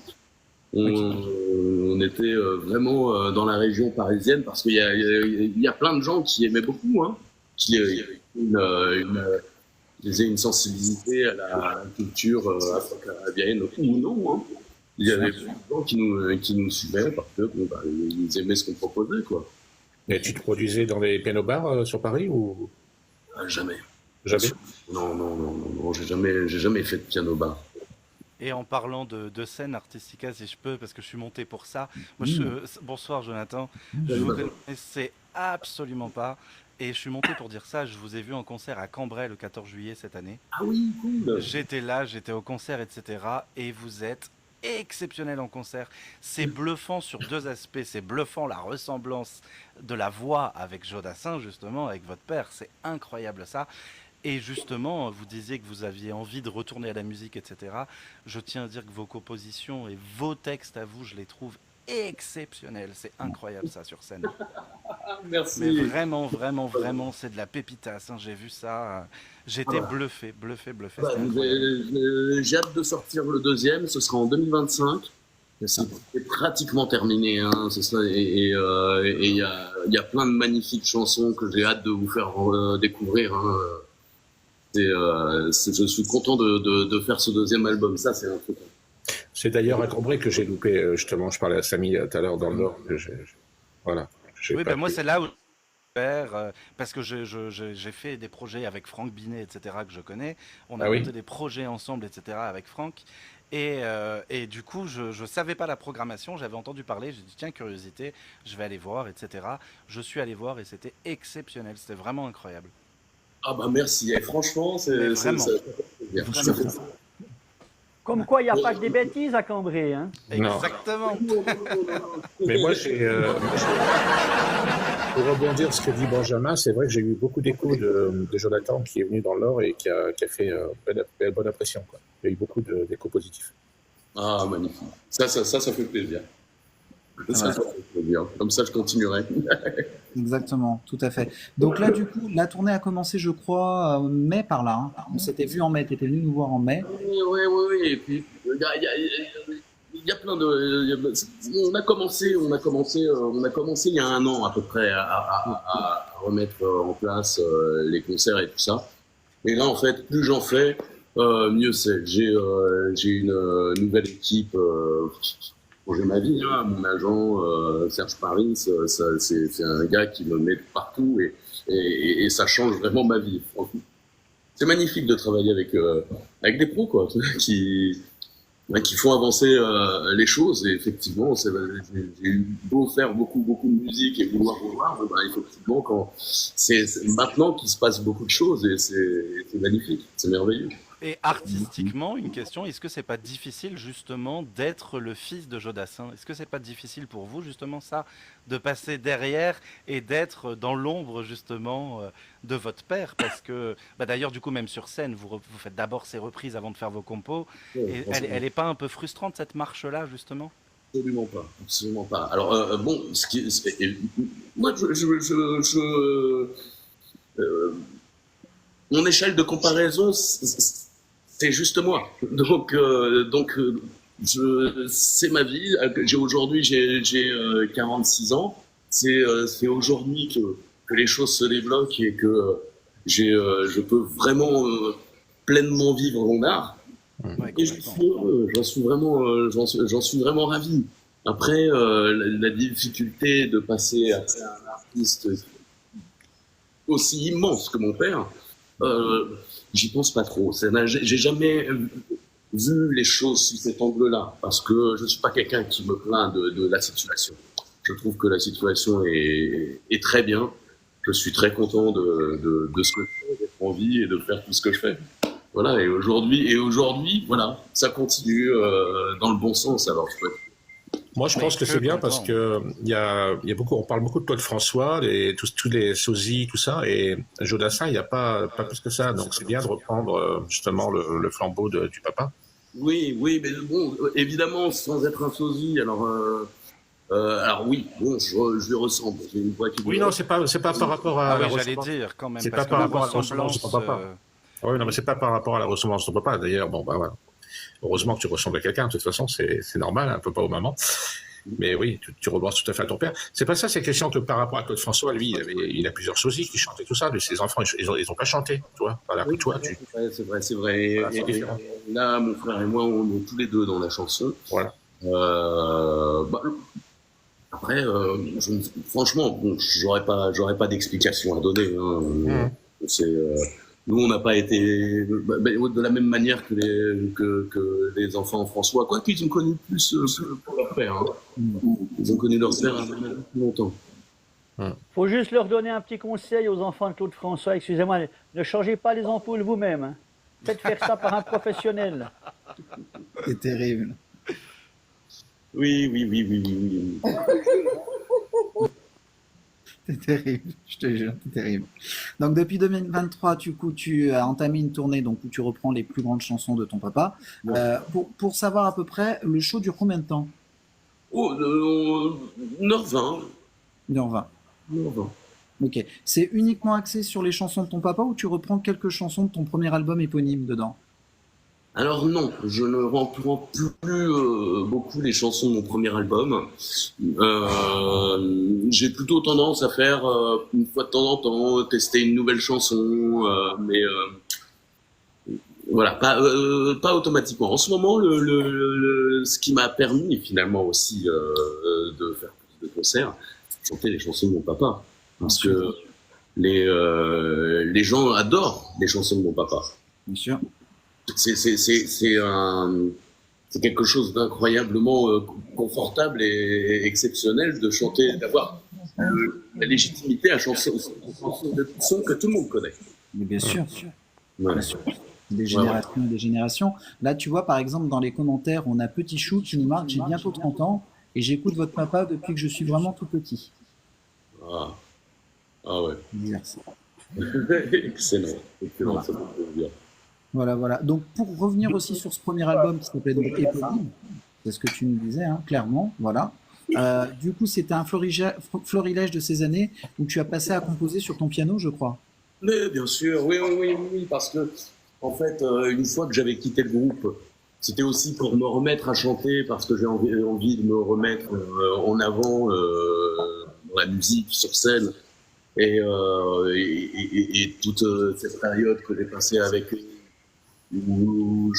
On était vraiment dans la région parisienne parce qu'il y a plein de gens qui aimaient beaucoup, hein, qui ils avaient une sensibilité à la culture afro-carabienne ou non. Hein. Il y avait plein de gens qui nous suivaient parce que ils aimaient ce qu'on proposait, quoi. Et tu te produisais dans les piano-bars sur Paris ou Jamais. Jamais? Non, j'ai jamais fait de piano-bar. Et en parlant de scène artistica, si je peux, parce que je suis monté pour ça. Moi, bonsoir Jonathan, je vous connaissais absolument pas. Et je suis monté pour dire ça, je vous ai vu en concert à Cambrai le 14 juillet cette année. Ah oui, cool. J'étais là, j'étais au concert, etc. Et vous êtes exceptionnel en concert. C'est bluffant sur deux aspects. C'est bluffant la ressemblance de la voix avec Jodassin, justement, avec votre père. C'est incroyable ça. Et justement, vous disiez que vous aviez envie de retourner à la musique, etc. Je tiens à dire que vos compositions et vos textes à vous, je les trouve exceptionnels. C'est incroyable ça sur scène. Merci. Mais vraiment, vraiment, vraiment, c'est de la pépitasse. Hein. J'ai vu ça. J'étais bluffé. J'ai hâte de sortir le deuxième. Ce sera en 2025. C'est pratiquement terminé. Hein, et il y a plein de magnifiques chansons que j'ai hâte de vous faire découvrir. Hein. Je suis content de faire ce deuxième album. Ça, c'est un truc. C'est d'ailleurs à Cambrai que j'ai loupé, justement, je parlais à Samy tout à l'heure dans le Nord. Voilà. Oui, ben moi, c'est là où parce que j'ai fait des projets avec Franck Binet, etc., que je connais. On a monté des projets ensemble, etc., avec Franck. Et du coup, je savais pas la programmation, j'avais entendu parler, j'ai dit tiens, curiosité, je vais aller voir, etc. Je suis allé voir et c'était exceptionnel, c'était vraiment incroyable. Ah bah merci, et franchement, c'est vraiment. Comme quoi, il n'y a pas que des bêtises à Cambrai. Hein. Exactement. Mais moi, pour rebondir sur ce que dit Benjamin, c'est vrai que j'ai eu beaucoup d'échos de Jonathan qui est venu dans le Nord et qui a fait bonne impression, quoi. Il y a eu beaucoup d'échos positifs. Ah, magnifique. Ça fait plaisir. Ça fait plaisir. Comme ça, je continuerai. Exactement, tout à fait. Donc là, du coup, la tournée a commencé, je crois, mai par là. Hein. On s'était vu en mai, tu étais venu nous voir en mai. Oui. Et puis, il y a plein de... On a commencé il y a un an à peu près à remettre en place les concerts et tout ça. Et là, en fait, plus j'en fais, mieux c'est. J'ai une nouvelle équipe pour gérer ma vie. Hein. Mon agent, Serge Paris, c'est un gars qui me met partout et ça change vraiment ma vie. C'est magnifique de travailler avec des pros, quoi, qui font avancer les choses. Et effectivement, j'ai eu beau faire beaucoup de musique et vouloir revoir, effectivement, c'est maintenant qu'il se passe beaucoup de choses et c'est magnifique, c'est merveilleux. Et artistiquement, une question, est-ce que c'est pas difficile justement d'être le fils de Jodassin? Est-ce que c'est pas difficile pour vous justement ça, de passer derrière et d'être dans l'ombre justement de votre père? Parce que d'ailleurs du coup même sur scène, vous faites d'abord ces reprises avant de faire vos compos. Et elle est pas un peu frustrante cette marche-là justement? Absolument pas. Alors bon, moi mon échelle de comparaison, c'est juste moi. Donc c'est ma vie. Aujourd'hui, j'ai 46 ans. C'est aujourd'hui que les choses se débloquent et que je peux vraiment pleinement vivre mon art. Ouais, et j'en suis vraiment ravi. Après, la difficulté de passer à un artiste aussi immense que mon père, j'y pense pas trop. J'ai jamais vu les choses sous cet angle-là, parce que je suis pas quelqu'un qui me plaint de la situation. Je trouve que la situation est très bien. Je suis très content de ce que je fais, d'être en vie et de faire tout ce que je fais. Voilà. Et aujourd'hui, voilà, ça continue dans le bon sens. Alors, moi, je pense que c'est bien parce que il y a beaucoup, on parle beaucoup de Claude François, tous les sosies, tout ça, et Jodassin, il n'y a pas plus que ça. Donc, c'est bien de reprendre justement le flambeau du papa. Oui, mais bon, évidemment, sans être un sosie, alors oui, bon, je lui ressemble. J'ai une voix qui. Oui, non, c'est pas par rapport à. Ah oui, j'allais dire quand même. C'est pas par rapport à la ressemblance de ton papa. Oui, non, mais c'est pas par rapport à la ressemblance de ton papa. D'ailleurs, bon, bah voilà. Heureusement que tu ressembles à quelqu'un, de toute façon, c'est normal, un peu pas aux mamans. Mais oui, tu rebrosses tout à fait à ton père. C'est pas ça, c'est question que par rapport à Claude François, lui, il a plusieurs sosies qui chantaient tout ça. Ses enfants, ils ont pas chanté, tu vois. Voilà, Oui, toi, c'est vrai. Voilà, c'est différent. Là, mon frère et moi, on est tous les deux dans la chanson. Voilà. Après, franchement, bon, j'aurais pas d'explication à donner. Hein. Nous, on n'a pas été de la même manière que les enfants François. Quoi qu'ils ont connu plus que leur père. Hein. Ils ont connu leur père plus longtemps. Faut juste leur donner un petit conseil aux enfants de Claude François. Excusez-moi, ne changez pas les ampoules vous-même. Hein. Faites faire ça par un professionnel. C'est terrible. Oui. C'est terrible, je te jure, c'est terrible. Donc depuis 2023, tu as entamé une tournée donc, où tu reprends les plus grandes chansons de ton papa. Pour savoir à peu près, le show dure combien de temps? 1h20. 1h20. Ok. C'est uniquement axé sur les chansons de ton papa ou tu reprends quelques chansons de ton premier album éponyme dedans? Alors non, je ne reprends plus beaucoup les chansons de mon premier album. J'ai plutôt tendance à faire une fois de temps en temps tester une nouvelle chanson, mais voilà, pas automatiquement. En ce moment, ce qui m'a permis finalement aussi de faire plus de concerts, c'est chanter les chansons de mon papa, parce que les gens adorent les chansons de mon papa. Bien sûr. C'est quelque chose d'incroyablement confortable et exceptionnel de chanter, d'avoir la légitimité à chanter des chansons que tout le monde connaît. Mais bien sûr. Ouais. Bien sûr. Des générations et des générations. Là, tu vois, par exemple, dans les commentaires, on a Petit Chou qui nous marque « J'ai bientôt 30 ans et j'écoute votre papa depuis que je suis vraiment tout petit. » Ah ouais. Merci. Excellent. Voilà. Ça me fait bien. Voilà. Donc, pour revenir aussi sur ce premier album qui s'appelait donc Éponyme, c'est ce que tu nous disais, hein, clairement, voilà. Du coup, c'était un florilège de ces années où tu as passé à composer sur ton piano, je crois. Mais bien sûr, oui, parce que, en fait, une fois que j'avais quitté le groupe, c'était aussi pour me remettre à chanter, parce que j'ai envie de me remettre en avant dans la musique, sur scène, et toute cette période que j'ai passée avec eux, où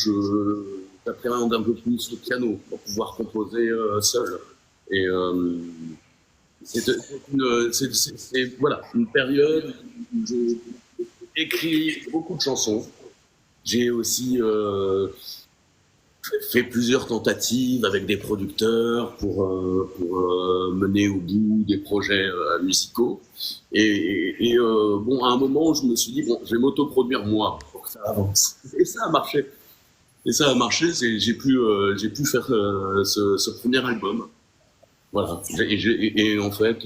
j'appréhende un peu plus le piano pour pouvoir composer seul. Et c'est voilà, une période où j'ai écrit beaucoup de chansons. J'ai aussi fait plusieurs tentatives avec des producteurs pour mener au bout des projets musicaux. Et bon, à un moment, je me suis dit, bon, je vais m'autoproduire moi pour que ça avance. Et ça a marché. J'ai pu faire ce premier album. Voilà. Et en fait,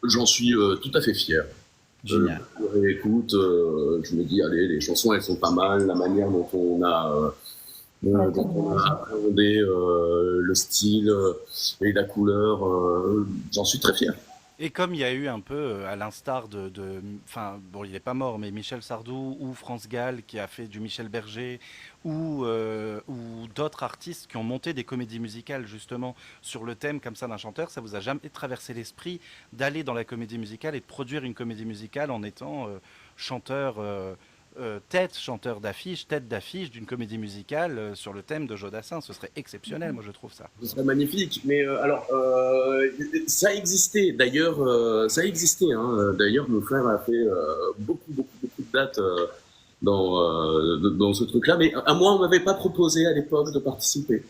j'en suis tout à fait fier. Génial. Écoute, je me dis, allez, les chansons, elles sont pas mal. La manière dont on a appréhendé le style et la couleur, j'en suis très fier. Et comme il y a eu un peu, à l'instar enfin, bon, il n'est pas mort, mais Michel Sardou ou France Gall qui a fait du Michel Berger ou d'autres artistes qui ont monté des comédies musicales justement sur le thème comme ça d'un chanteur, ça vous a jamais traversé l'esprit d'aller dans la comédie musicale et de produire une comédie musicale en étant chanteur chanteur d'affiche, tête d'affiche d'une comédie musicale sur le thème de Jodassin? Ce serait exceptionnel, moi je trouve ça. Ce serait magnifique, mais alors ça existait. D'ailleurs, hein. D'ailleurs, mon frère a fait beaucoup de dates dans ce truc-là, mais à moi, on m'avait pas proposé à l'époque de participer.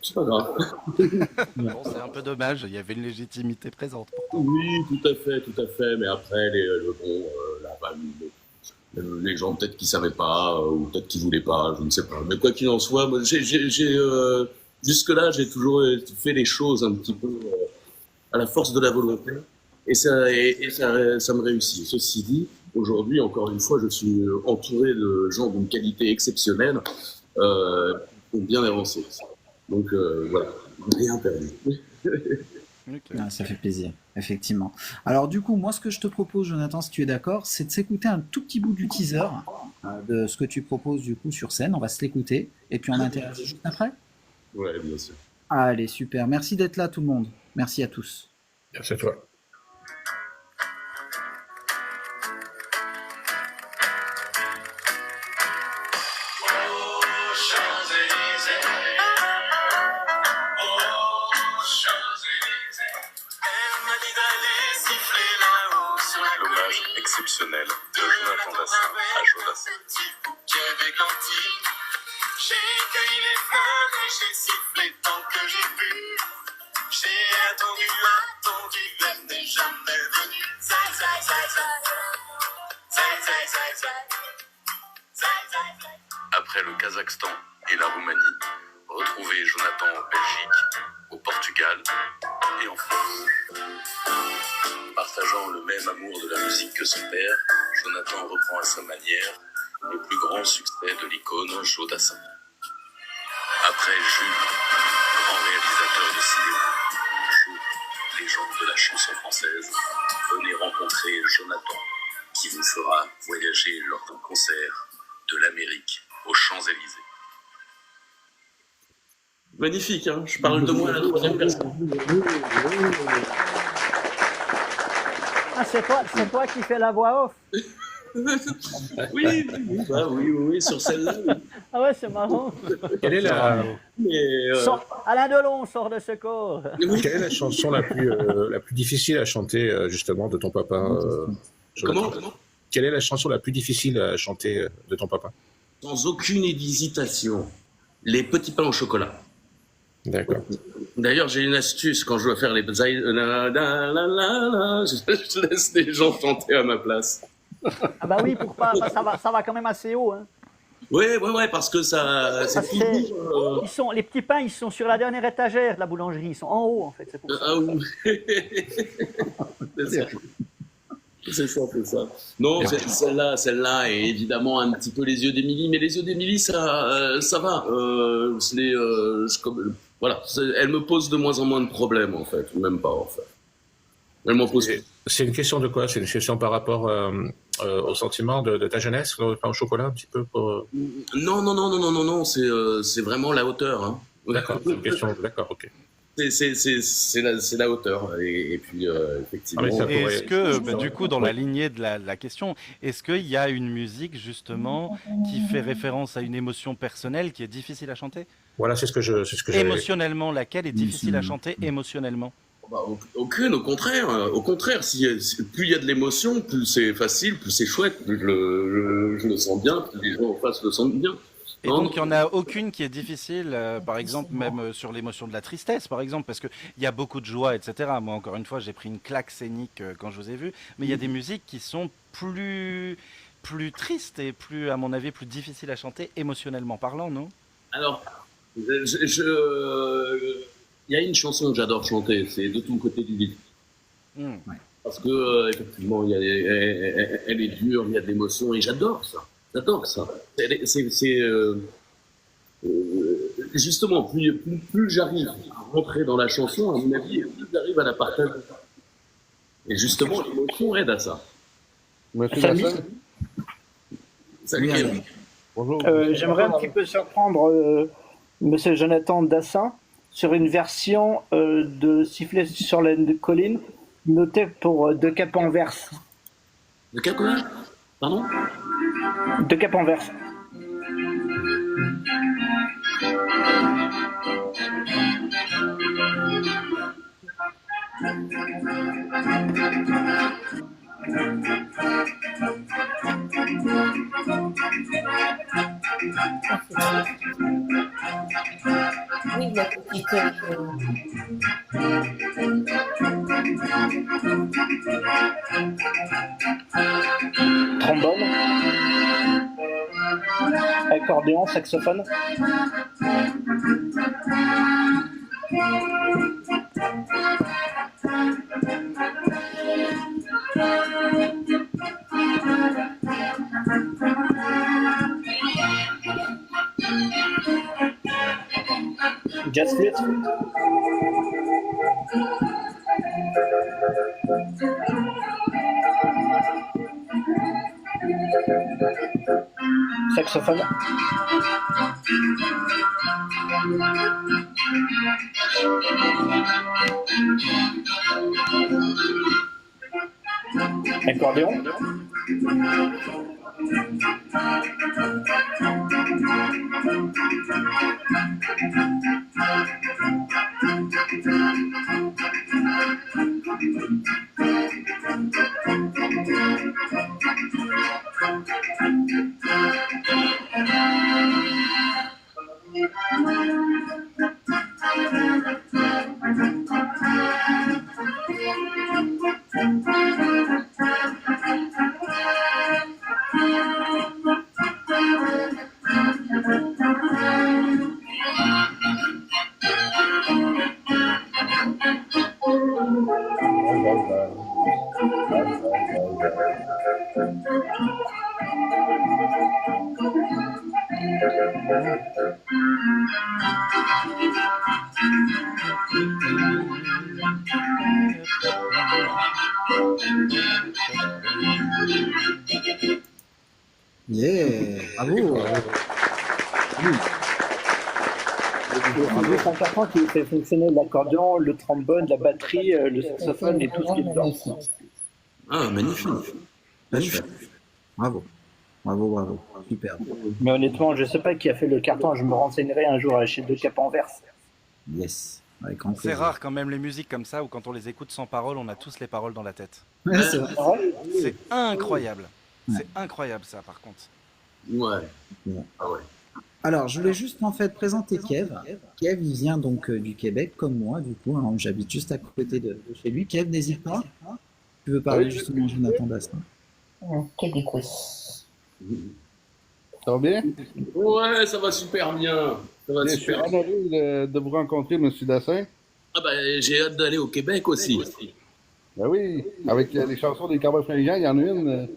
C'est pas grave. Bon, c'est un peu dommage. Il y avait une légitimité présente. Pourtant. Oui, tout à fait. Mais après, les gens peut-être qui savaient pas ou peut-être qui voulaient pas, je ne sais pas. Mais quoi qu'il en soit, moi, jusque-là, j'ai toujours fait les choses un petit peu à la force de la volonté, et ça me réussit. Ceci dit, aujourd'hui, encore une fois, je suis entouré de gens d'une qualité exceptionnelle qui ont bien avancé. Donc voilà, rien perdu. minutes. Ah, ça fait plaisir, effectivement. Alors du coup, moi ce que je te propose, Jonathan, si tu es d'accord, c'est de s'écouter un tout petit bout du teaser de ce que tu proposes du coup sur scène. On va se l'écouter et puis on interagit juste après. Ouais, bien sûr. Allez, super. Merci d'être là tout le monde. Merci à tous. Merci à toi. L'hommage exceptionnel de Jonathan Dassin à Jodassin. J'ai cueilli les fleurs et j'ai sifflé tant que j'ai pu. J'ai attendu, elle n'est jamais venue. Zai, zai, zai, zai. Zai, zai, zai, zai. Zai, zai, zai. Après le Kazakhstan et la Roumanie, retrouvez Jonathan en Belgique, au Portugal et en France. Partageant le même amour de la musique que son père, Jonathan reprend à sa manière le plus grand succès de l'icône Jodassin. Après Jules, grand réalisateur de cinéma, Jules, légende de la chanson française, venez rencontrer Jonathan, qui vous fera voyager lors d'un concert de l'Amérique aux Champs-Élysées. Magnifique, hein, je parle de moi à la troisième personne. Ah, c'est toi qui fais la voix off. Oui, sur celle-là. Oui. Ah ouais, c'est marrant. Quelle est la... Alain Delon sort de ce corps. Quelle est la chanson la plus difficile à chanter justement de ton papa Comment Quelle est la chanson la plus difficile à chanter de ton papa? Sans aucune hésitation, les petits pains au chocolat. D'accord. D'ailleurs, j'ai une astuce quand je dois faire les je laisse les gens chanter à ma place. Ah bah oui, pour pas, ça va quand même assez haut. Hein. Ouais, parce que ça, c'est les petits pains, ils sont sur la dernière étagère de la boulangerie, ils sont en haut en fait. C'est pour ça. Ah oui. C'est ça. Non, celle-là est évidemment un petit peu les yeux d'Émilie, mais les yeux d'Émilie, ça va. Voilà, elle me pose de moins en moins de problèmes en fait, même pas en fait. Elle m'en pose. C'est une question de quoi? C'est une question par rapport au sentiment de ta jeunesse, le pain au chocolat un petit peu pour... Non, c'est vraiment la hauteur. Hein. D'accord, c'est une question. D'accord, ok. C'est la hauteur et puis effectivement. Est-ce que du coup dans la lignée de la question, est-ce qu'il y a une musique justement qui fait référence à une émotion personnelle qui est difficile à chanter? Voilà, c'est ce que j'avais. Émotionnellement, laquelle est difficile à chanter émotionnellement? Aucune, au contraire. Plus il y a de l'émotion, plus c'est facile, plus c'est chouette, plus je le sens bien, plus les gens en face le sentent bien. Et donc, il n'y en a aucune qui est difficile, par exemple, même sur l'émotion de la tristesse, par exemple, parce qu'il y a beaucoup de joie, etc. Moi, encore une fois, j'ai pris une claque scénique quand je vous ai vu, mais il y a des musiques qui sont plus tristes et plus, à mon avis, plus difficiles à chanter émotionnellement parlant, non? Alors, il y a une chanson que j'adore chanter, c'est De ton côté du lit. Parce que, effectivement, elle est dure, il y a de l'émotion, et j'adore ça. Justement, plus j'arrive à rentrer dans la chanson, à mon avis, plus j'arrive à la partager. Et justement, l'émotion aide à ça. Salut. Bonjour. J'aimerais un petit peu surprendre Monsieur Jonathan Dassin sur une version de Siffler sur la colline, notée pour De Cap en Verse. De Cap quoi? Pardon? De Cap en Verse. Oui, la petite. Trombone. Accordéon, saxophone. Jazz flute. Saxophone. Accordéon. Yeah, bravo. Le 140 qui fait fonctionner l'accordéon, le trombone, la batterie, le saxophone et tout ce qui est dedans. Ah, magnifique. Magnifique. Bravo. Bravo, bravo. Super. Mais honnêtement, je ne sais pas qui a fait le carton, je me renseignerai un jour chez Deux Cap Anvers. Yes. Avec grand C'est plaisir. rare quand même les musiques comme ça où quand on les écoute sans paroles, on a tous les paroles dans la tête. Ouais, c'est vrai. C'est incroyable. Ouais. C'est incroyable ça par contre. Ouais. Ouais. Ah ouais. Alors, je voulais juste en fait présenter Kev. Kev, il vient donc du Québec, comme moi, du coup. Hein, j'habite juste à côté de chez lui. Kev, n'hésite pas. Tu veux parler justement de Jonathan Dassin. Québécois. Ça va bien? Ouais, ça va super bien. Ça va Je suis super bien. honoré de vous rencontrer, M. Dassin. Ah ben, j'ai hâte d'aller au Québec aussi. Ben oui, avec les chansons des Cowboys fringants, il y en a une.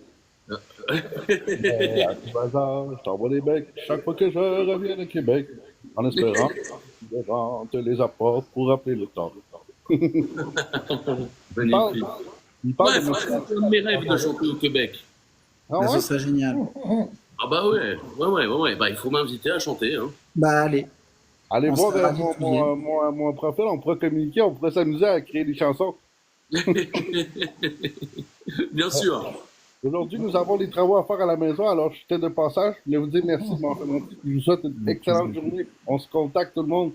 À tout bazar, je t'envoie des becs chaque fois que je reviens de Québec, en espérant que les gens te les apportent pour rappeler le temps. Magnifique. Il parle Ouais, de franchement, c'est un de mes rêves de chanter au Québec. Ah Bah, ce ouais? serait génial. Ah bah ouais. Bah, il faut m'inviter à chanter. Hein. Bah, allez. Allez On voir sera ravis que tu viennes. mon profil, on pourra communiquer, on pourrait s'amuser à créer des chansons. Bien sûr. Aujourd'hui, nous avons des travaux à faire à la maison, alors j'étais de passage. Je voulais vous dire merci de m'en faire mon petit. Je vous souhaite une excellente journée. On se contacte tout le monde.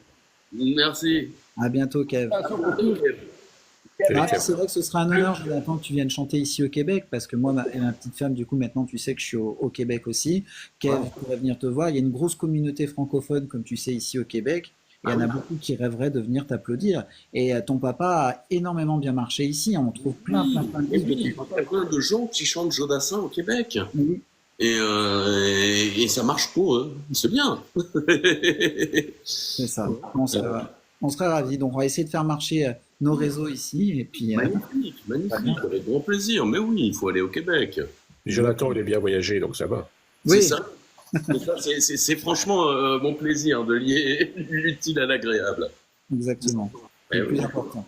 Merci. À bientôt, Kev. Ah, c'est vrai que ce sera un honneur, Jonathan, que tu viennes chanter ici au Québec, parce que moi et ma petite femme, du coup, maintenant, tu sais que je suis au Québec aussi. Kev pourrait venir te voir. Il y a une grosse communauté francophone, comme tu sais, ici au Québec. Il y en a beaucoup qui rêveraient de venir t'applaudir. Et ton papa a énormément bien marché ici. On trouve plein de Et livres de oui, ton il y papa. a plein de gens qui chantent Jodassin au Québec. Oui. Et ça marche pour eux. C'est bien. C'est ça. On serait ravis. Donc, on va essayer de faire marcher nos réseaux ici. Et puis, Magnifique, avec grand plaisir. Mais oui, il faut aller au Québec. Jonathan, il est bien voyagé, donc ça va. C'est ça. C'est franchement mon plaisir de lier l'utile à l'agréable. Exactement. C'est le oui. plus important.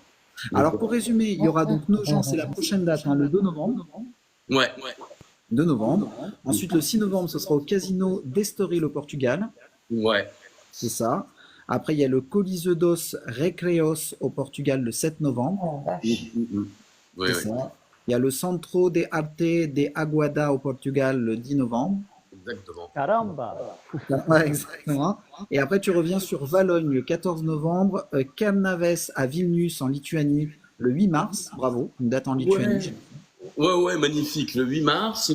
Alors, pour résumer, il y aura donc Nogent, c'est la prochaine date, hein, le 2 novembre. Ouais. 2 novembre. Ensuite, le 6 novembre, ce sera au Casino d'Estoril au Portugal. Ouais. C'est ça. Après, il y a le Coliseu dos Recreos au Portugal le 7 novembre. Ouais, C'est ça. Il y a le Centro de Arte de Aguada au Portugal le 10 novembre. Exactement. Caramba! Ouais, exactement. Et après, tu reviens sur Valogne le 14 novembre, Camnaves à Vilnius en Lituanie le 8 mars. Bravo, une date en Lituanie. Ouais, magnifique. Le 8 mars, et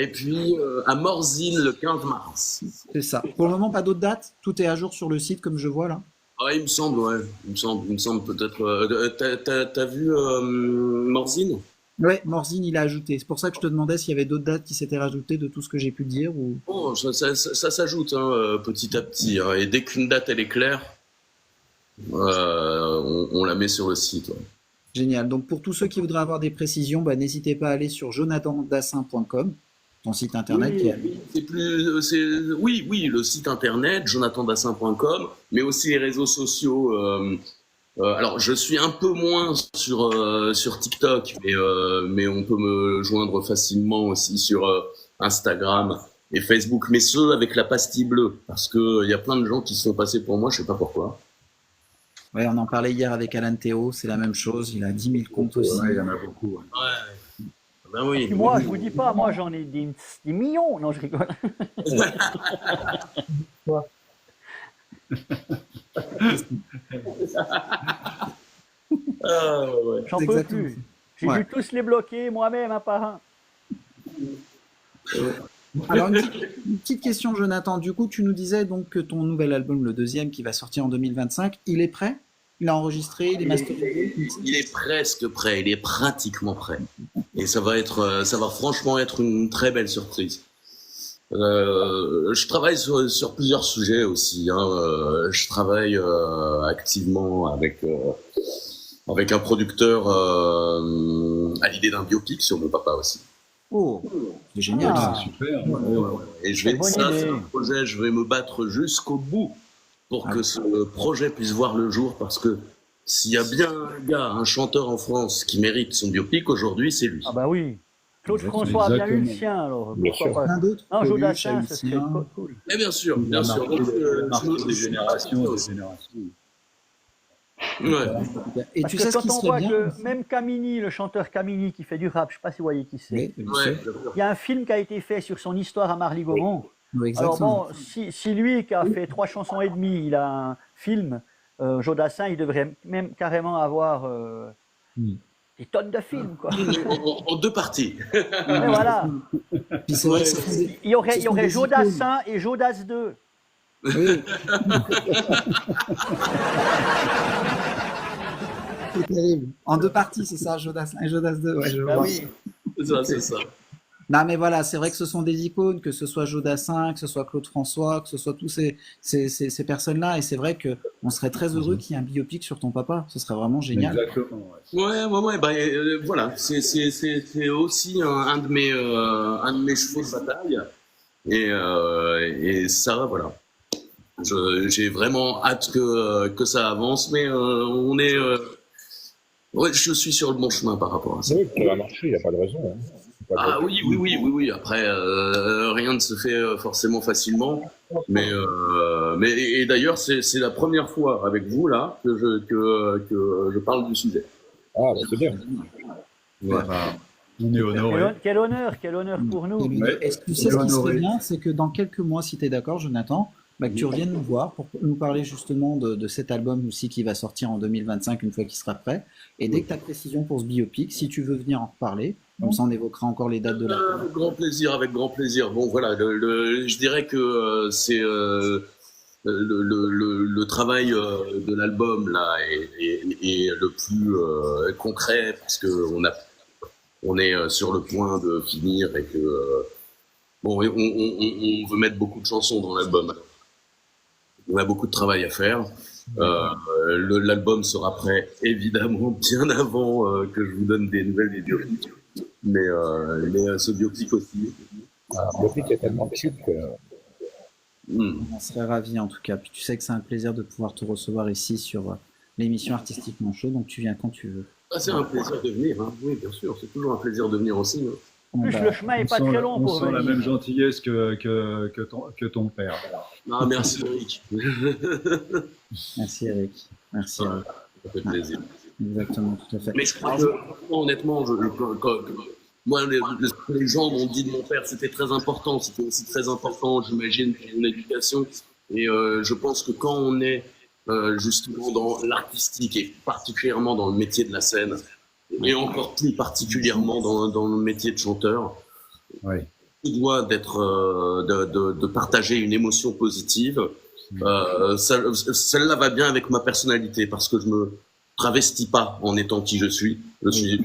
puis à Morzine le 15 mars. C'est ça. Pour le moment, pas d'autres dates. Tout est à jour sur le site, comme je vois là. Ah, il me semble, ouais. Il me semble peut-être. T'as vu Morzine? Ouais, Morzine, il a ajouté. C'est pour ça que je te demandais s'il y avait d'autres dates qui s'étaient rajoutées de tout ce que j'ai pu dire. Ou... Oh, ça s'ajoute petit à petit. Hein, et dès qu'une date elle est claire, on la met sur le site. Ouais. Génial. Donc pour tous ceux qui voudraient avoir des précisions, bah, n'hésitez pas à aller sur jonathondassin.com, ton site internet. Oui, le site internet, jonathondassin.com, mais aussi les réseaux sociaux Alors, je suis un peu moins sur TikTok, mais on peut me joindre facilement aussi sur Instagram et Facebook, mais ceux avec la pastille bleue, parce que il y a plein de gens qui se sont passés pour moi, je sais pas pourquoi. Ouais, on en parlait hier avec Alan Théo, c'est la même chose, il a 10 000 comptes aussi. Ouais, il y en a beaucoup. Ouais. Ben oui. Puis moi, je vous dis pas, moi j'en ai des millions. Non, je rigole. J'en peux plus. J'ai dû tous les bloquer moi-même un par un. Alors, une petite question, Jonathan. Du coup, tu nous disais donc que ton nouvel album, le deuxième, qui va sortir en 2025, il est prêt? Il est enregistré, il est masterisé? Il est presque prêt, il est pratiquement prêt. Et ça va franchement être une très belle surprise. Je travaille sur plusieurs sujets aussi. Je travaille activement avec un producteur à l'idée d'un biopic sur mon papa aussi. Oh, c'est génial. Super. Et je vais me battre jusqu'au bout pour que ce projet puisse voir le jour, parce que s'il y a bien un chanteur en France qui mérite son biopic aujourd'hui, c'est lui. Ah bah oui. Claude François a bien eu le sien, alors. Bien sûr. Plein d'autres. Un jour d'Assin, ça serait cool. Et bien sûr, bien sûr. Des générations. Ouais. Et Parce tu que sais ce quand qui on serait voit bien que même Camini, le chanteur Camini qui fait du rap, je sais pas si vous voyez qui c'est. Oui, je sais. Il y a un film qui a été fait sur son histoire à Marly-Gaumont. Oui, Alors exactement. bon, si lui qui a fait 3 chansons et demie, il a un film, Jodassin, il devrait même carrément avoir des tonnes de films, quoi. En 2 parties. Mais voilà. Puis c'est vrai que Il y aurait Jodassin et Jodas 2. Oui. C'est terrible. En 2 parties, c'est ça, Jodas 1 et Jodas 2. Ouais, je Bah vois. oui. C'est ça. Non, mais voilà, c'est vrai que ce sont des icônes, que ce soit Jodassin, que ce soit Claude François, que ce soit tous ces personnes-là. Et c'est vrai qu'on serait très heureux qu'il y ait un biopic sur ton papa. Ce serait vraiment génial. Exactement. Ouais. Bah, voilà, c'est aussi un de mes chevaux de bataille. Et ça, voilà. J'ai vraiment hâte que ça avance, mais je suis sur le bon chemin par rapport à ça. Oui, ça va marcher, il n'y a pas de raison. Ah oui. Après, rien ne se fait forcément facilement, mais et d'ailleurs c'est la première fois avec vous là que je parle du sujet. Ah, c'est bien. Ouais. On est honoré. Quel honneur pour nous. Et tu sais ce qui serait bien, c'est que dans quelques mois, si tu es d'accord, Jonathan, que tu reviennes nous voir pour nous parler justement de cet album aussi qui va sortir en 2025 une fois qu'il sera prêt. Et dès que tu as précision pour ce biopic, si tu veux venir en reparler, comme ça on évoquera encore les dates de la Avec grand plaisir. Bon voilà, je dirais que c'est le travail de l'album là est le plus concret, parce que on est sur le point de finir et que on veut mettre beaucoup de chansons dans l'album. On a beaucoup de travail à faire. L'album sera prêt évidemment bien avant que je vous donne des nouvelles des biopics. Mais ce biopic aussi. Le biopic est tellement cute que... On serait ravis en tout cas. Puis tu sais que c'est un plaisir de pouvoir te recevoir ici sur l'émission Artistiquement Chaud, donc tu viens quand tu veux. Ah, c'est un plaisir de venir, hein. Oui, bien sûr, c'est toujours un plaisir de venir aussi. Hein. En plus, le chemin est pas très long pour venir. On sent la même gentillesse que ton père. Ah, merci Eric. Merci Eric. Merci Eric. Ça fait plaisir. Exactement, tout à fait. Mais je crois que, honnêtement, moi, les gens m'ont dit de mon père, c'était très important. C'était aussi très important, j'imagine, pour mon éducation. Et je pense que quand on est justement dans l'artistique et particulièrement dans le métier de la scène, et encore plus particulièrement dans le métier de chanteur, il doit de partager une émotion positive. Celle-là va bien avec ma personnalité, parce que je me travestis pas en étant qui je suis. J'ai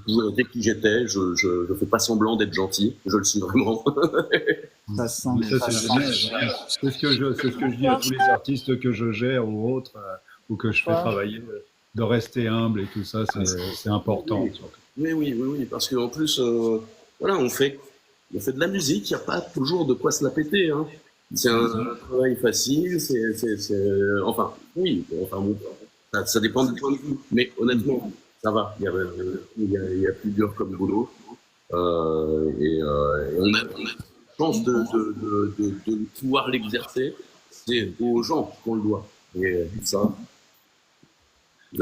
toujours été qui j'étais. Je fais pas semblant d'être gentil. Je le suis vraiment. Ça sent. C'est ce que je dis à tous les artistes que je gère ou autres, ou que je fais travailler, de rester humble et tout ça, c'est important. Oui, parce qu'en plus, voilà, on fait de la musique. Il n'y a pas toujours de quoi se la péter. Hein. C'est un travail facile. Enfin, bon. Ça dépend du point de vue. Mais honnêtement, ça va. Il y a plus dur comme boulot. Et on a la chance de pouvoir l'exercer. C'est aux gens qu'on le doit. Et ça.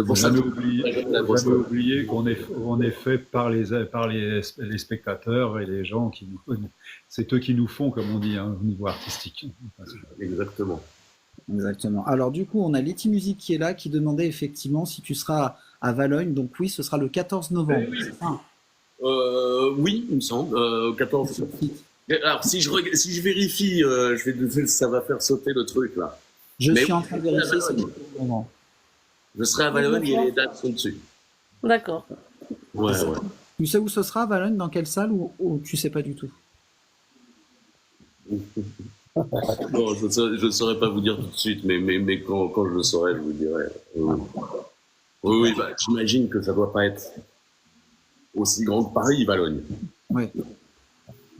Faut jamais oublier qu'on est fait par les spectateurs et les gens qui nous. C'est eux qui nous font, comme on dit, au niveau artistique. Exactement. Exactement. Alors du coup, on a Letty Music qui est là, qui demandait effectivement si tu seras à Valogne. Donc oui, ce sera le 14 novembre. Oui, oui, il me semble. 14. Alors si je vérifie, ça va faire sauter le truc là. Je suis en train de vérifier. C'est le moment. Je serai à Valogne et les dates sont dessus. D'accord. Ouais. Tu sais où ce sera à Valogne, dans quelle salle, ou tu sais pas du tout? Non, je ne saurais pas vous dire tout de suite, mais quand je le saurai, je vous dirai. Oui, bah, j'imagine que ça ne doit pas être aussi grand que Paris, Valogne. Oui.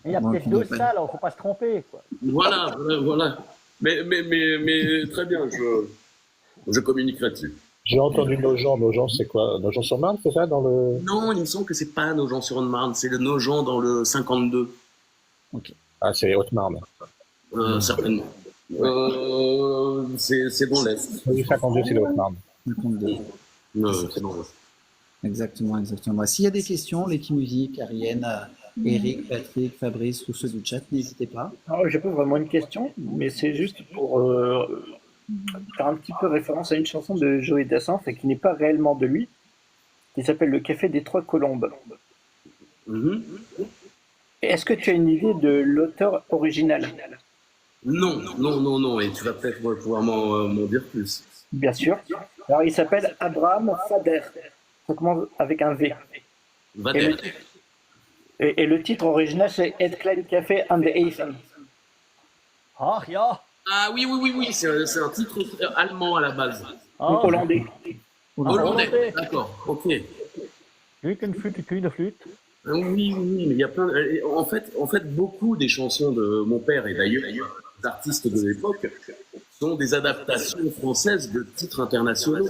Il y a peut-être deux salles, il ne faut pas se tromper, quoi. Voilà. Mais très bien, je communique là-dessus. J'ai entendu Nogent. Nogent, c'est quoi? Nogent-sur-Marne, c'est ça dans le... Non, il me semble que c'est pas Nogent-sur-Marne, c'est le Nogent dans le 52. Ok. Ah, c'est Haute-Marne. Certainement. C'est dans l'Est. Oui, 52, c'est le Haute-Marne. 52. C'est dans l'Est. Exactement. S'il y a des questions, Letty Music, Ariane, Eric, Patrick, Fabrice, tous ceux du chat, n'hésitez pas. Alors, j'ai pas vraiment une question, mais c'est juste pour faire un petit peu référence à une chanson de Joey Dassin, qui n'est pas réellement de lui, qui s'appelle Le Café des Trois Colombes. Est-ce que tu as une idée de l'auteur original? Non, et tu vas peut-être pouvoir m'en dire plus. Bien sûr. Alors, il s'appelle Abraham Fader. Ça commence avec un V. Vader. Et le titre original, c'est Ed Klein Café and the Hafen. Ah, ja. Ah oui, c'est un titre allemand à la base. Hollandais. Hollandais, d'accord, ok. Flûte. Oui, mais il y a plein. En fait, beaucoup des chansons de mon père et d'ailleurs des artistes de l'époque sont des adaptations françaises de titres internationaux.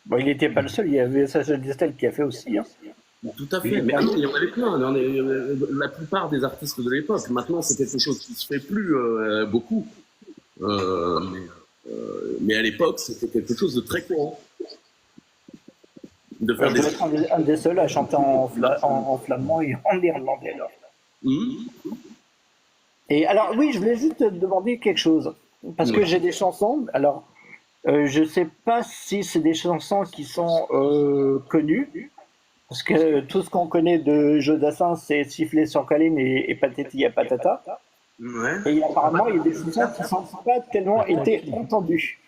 Bon, il n'était pas le seul, il y avait Sacha Distel qui a fait aussi. Hein. Tout à fait, mais il y en avait plein. La plupart des artistes de l'époque, maintenant c'est quelque chose qui se fait plus beaucoup. Mais à l'époque, c'était quelque chose de très courant. De faire un des seuls à chanter en flamand et en néerlandais. Alors. Et alors, oui, je voulais juste te demander quelque chose. Parce que j'ai des chansons. Alors, je ne sais pas si c'est des chansons qui sont connues. Parce que tout ce qu'on connaît de Joe Dassin, c'est Siffler sur Colline et Patati à Patata. Ouais. Et apparemment, il y a des chansons qui ne sont pas tellement été entendues.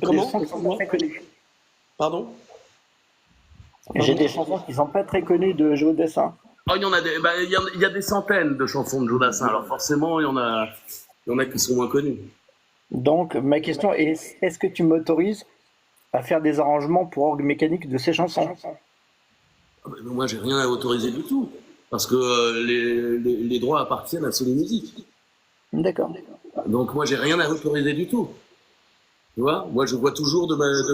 Comment? Des chansons qui sont pas très connues. Pardon? J'ai des chansons qui ne sont pas très connues de Joe Dassin. Oh, il y a des centaines de chansons de Joe Dassin, alors forcément, il y en a qui sont moins connues. Donc, ma question est, est-ce que tu m'autorises à faire des arrangements pour orgue mécanique de ces chansons? Moi, j'ai rien à autoriser du tout, parce que les droits appartiennent à Sony Music. D'accord. Donc, moi, j'ai rien à autoriser du tout. Tu vois? Moi, je vois toujours de manière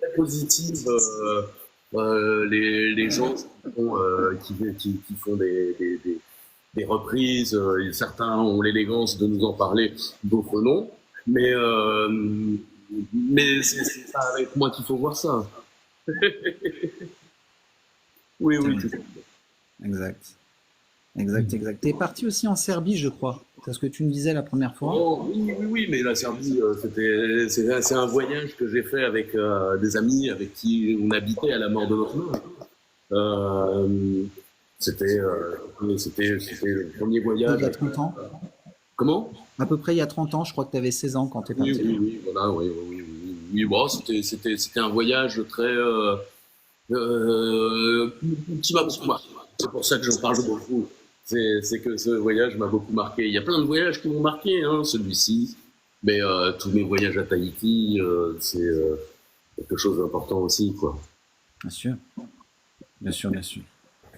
très positive les gens qui font des reprises. Certains ont l'élégance de nous en parler, d'autres non. Mais c'est pas avec moi qu'il faut voir ça. Oui. Exact. T'es parti aussi en Serbie, je crois. C'est ce que tu me disais la première fois. Oh, oui, mais la Serbie, c'est un voyage que j'ai fait avec des amis avec qui on habitait à la mort de notre mère. C'était le premier voyage. Il y a 30 ans. Comment? À peu près il y a 30 ans, je crois que tu avais 16 ans quand tu es parti. Oui, voilà, oui. Bon, c'était un voyage très qui m'a beaucoup marqué. C'est pour ça que j'en parle beaucoup. C'est que ce voyage m'a beaucoup marqué. Il y a plein de voyages qui m'ont marqué, hein, celui-ci. Mais tous mes voyages à Tahiti, c'est quelque chose d'important aussi, quoi. Bien sûr.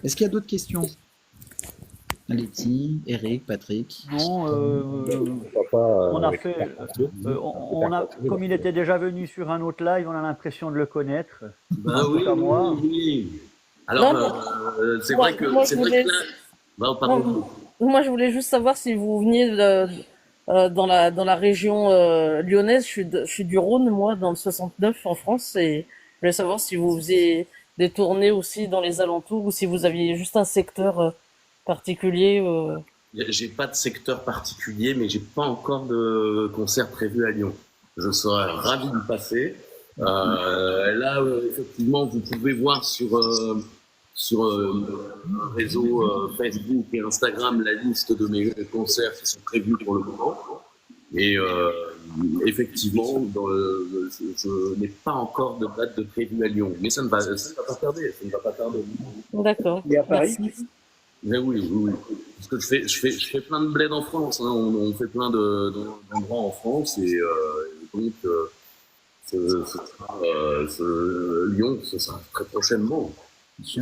Est-ce qu'il y a d'autres questions? Letty, Eric, Patrick. Non, on a fait, comme il était déjà venu sur un autre live, on a l'impression de le connaître. Ben oui, oui. Alors, c'est vrai que moi, je voulais juste savoir si vous veniez dans la région lyonnaise. Je suis du Rhône, moi, dans le 69 en France, et je voulais savoir si vous faisiez des tournées aussi dans les alentours ou si vous aviez juste un secteur particulier. J'ai pas de secteur particulier, mais j'ai pas encore de concert prévu à Lyon. Je serais ravi d'y passer. Là, effectivement, vous pouvez voir sur un réseau Facebook et Instagram la liste de mes concerts qui sont prévus pour le moment. Et effectivement, je n'ai pas encore de date de prévu à Lyon, mais ça ne va pas tarder. Ça ne va pas tarder. D'accord. Et à Paris? Mais oui. Parce que je fais plein de bleds en France. Hein. On fait plein d'endroits en France et donc Lyon, ce sera très prochainement. Et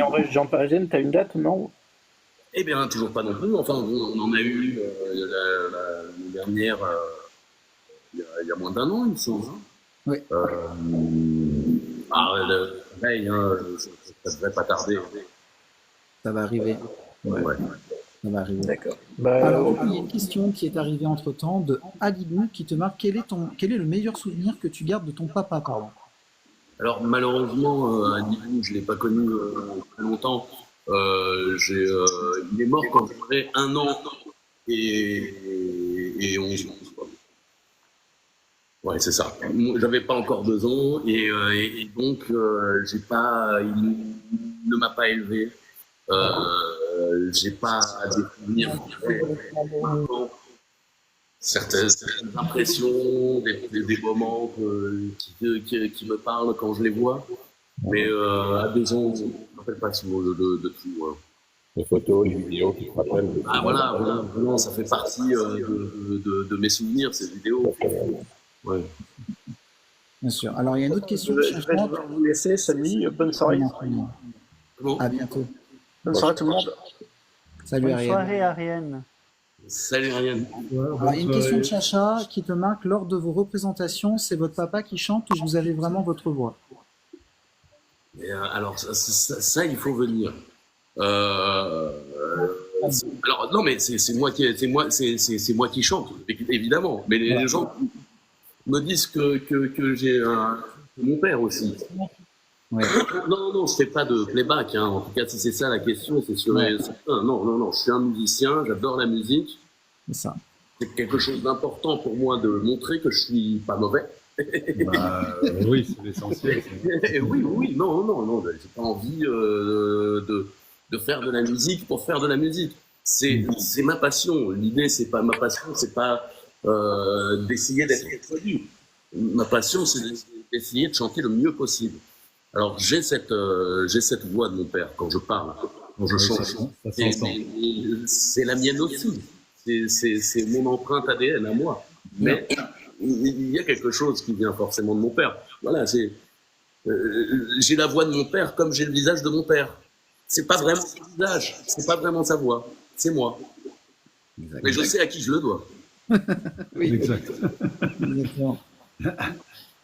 en région parisienne, tu as une date ou non? Eh bien, toujours pas non plus. Enfin, on en a eu l'année dernière, il y a moins d'un an, il me semble. Oui. Pareil, ça devrait pas tarder. Ça va arriver. Ouais. Ça va arriver. D'accord. Alors, il y a une question qui est arrivée entre-temps de Alibou qui te marque. Quel est le meilleur souvenir que tu gardes de ton papa, pardon? Alors, malheureusement, Alibou, je ne l'ai pas connu très longtemps. Il est mort quand j'avais 1 an et 11 ans. Ouais, c'est ça. J'avais pas encore 2 ans et donc il ne m'a pas élevé. J'ai pas des souvenirs, certaines impressions, des moments qui me parlent quand je les vois. Mais à 2 ans, je ne me rappelle pas de tout. Hein. Les photos, les vidéos qui te rappellent. Ah voilà, vraiment, ça fait partie de mes souvenirs, ces vidéos. Ouais. Bien sûr. Alors, il y a une autre question. Je vais vous laisser, salut, bonne soirée. À bientôt. Bonne soirée tout le monde. Salut Bonne Ariane. soirée, Ariane. Salut Ariane. Alors, il y a une question de Chacha qui te marque. Lors de vos représentations, c'est votre papa qui chante ou vous avez vraiment votre voix? Et, alors, ça, il faut venir. Alors, non, mais c'est moi qui chante, évidemment. Mais les gens me disent que j'ai mon père aussi. Ouais. Non, je fais pas de playback. Hein. En tout cas, si c'est ça la question, c'est sûr. Non, je suis un musicien, j'adore la musique. C'est ça. C'est quelque chose d'important pour moi de montrer que je suis pas mauvais. Oui, c'est l'essentiel. Oui, non, j'ai pas envie de faire de la musique pour faire de la musique. C'est ma passion. L'idée, c'est pas ma passion, c'est pas d'essayer d'être connu. Ma passion, c'est d'essayer de chanter le mieux possible. Alors j'ai cette voix de mon père quand je parle, quand je chante. C'est la mienne aussi. C'est mon empreinte ADN à moi. Mais il y a quelque chose qui vient forcément de mon père. Voilà, j'ai la voix de mon père comme j'ai le visage de mon père. C'est pas vraiment son visage, c'est pas vraiment sa voix, c'est moi. Exact. Mais je sais à qui je le dois. Oui, exact. Exactement.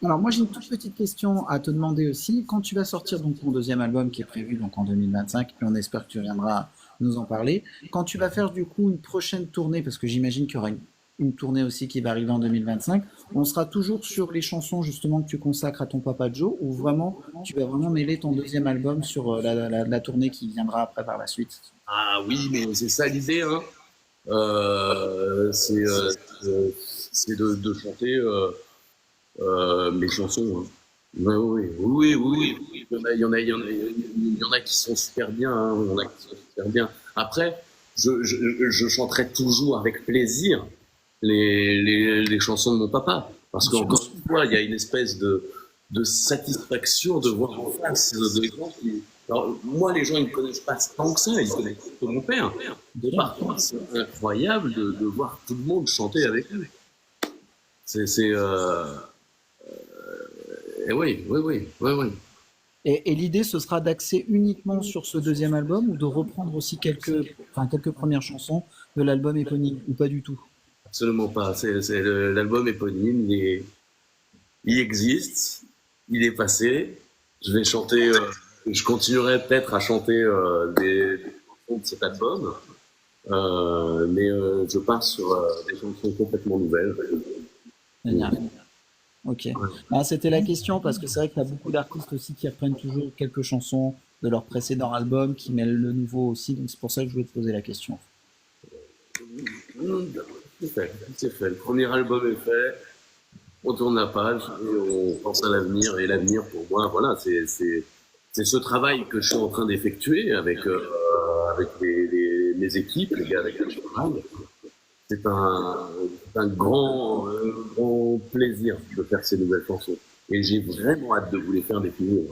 Alors moi j'ai une toute petite question à te demander aussi. Quand tu vas sortir donc ton deuxième album qui est prévu donc en 2025, et on espère que tu viendras nous en parler. Quand tu vas faire du coup une prochaine tournée, parce que j'imagine qu'il y aura une tournée aussi qui va arriver en 2025, on sera toujours sur les chansons justement que tu consacres à ton papa Joe, ou vraiment tu vas vraiment mêler ton deuxième album sur la tournée qui viendra après par la suite? Ah oui, mais c'est ça l'idée, hein. C'est de chanter mes chansons. Hein. Oui. Il y en a qui sont super bien. Hein. Il y en a qui sont super bien. Après, je chanterai toujours avec plaisir les chansons de mon papa. Parce qu'encore une fois, il y a une espèce de satisfaction de voir en face des gens qui... Alors, moi, les gens, ils ne me connaissent pas tant que ça, ils connaissent que mon père. Par contre, c'est incroyable de voir tout le monde chanter avec lui. Et oui. Et l'idée, ce sera d'axer uniquement sur ce deuxième album ou de reprendre aussi quelques premières chansons de l'album éponyme, ou pas du tout? Absolument pas. L'album éponyme, il existe, il est passé. Je vais chanter, je continuerai peut-être à chanter des chansons de cet album, mais je pars sur des chansons complètement nouvelles. Génial. Ok. Ah, c'était la question parce que c'est vrai qu'il y a beaucoup d'artistes aussi qui reprennent toujours quelques chansons de leur précédent album, qui mêlent le nouveau aussi, donc c'est pour ça que je voulais te poser la question. C'est fait. Le premier album est fait. On tourne la page et on pense à l'avenir. Et l'avenir, pour moi, voilà, c'est ce travail que je suis en train d'effectuer avec mes équipes, les gars avec lesquels je travaille. C'est un grand plaisir de faire ces nouvelles chansons. Et j'ai vraiment hâte de vous les faire découvrir.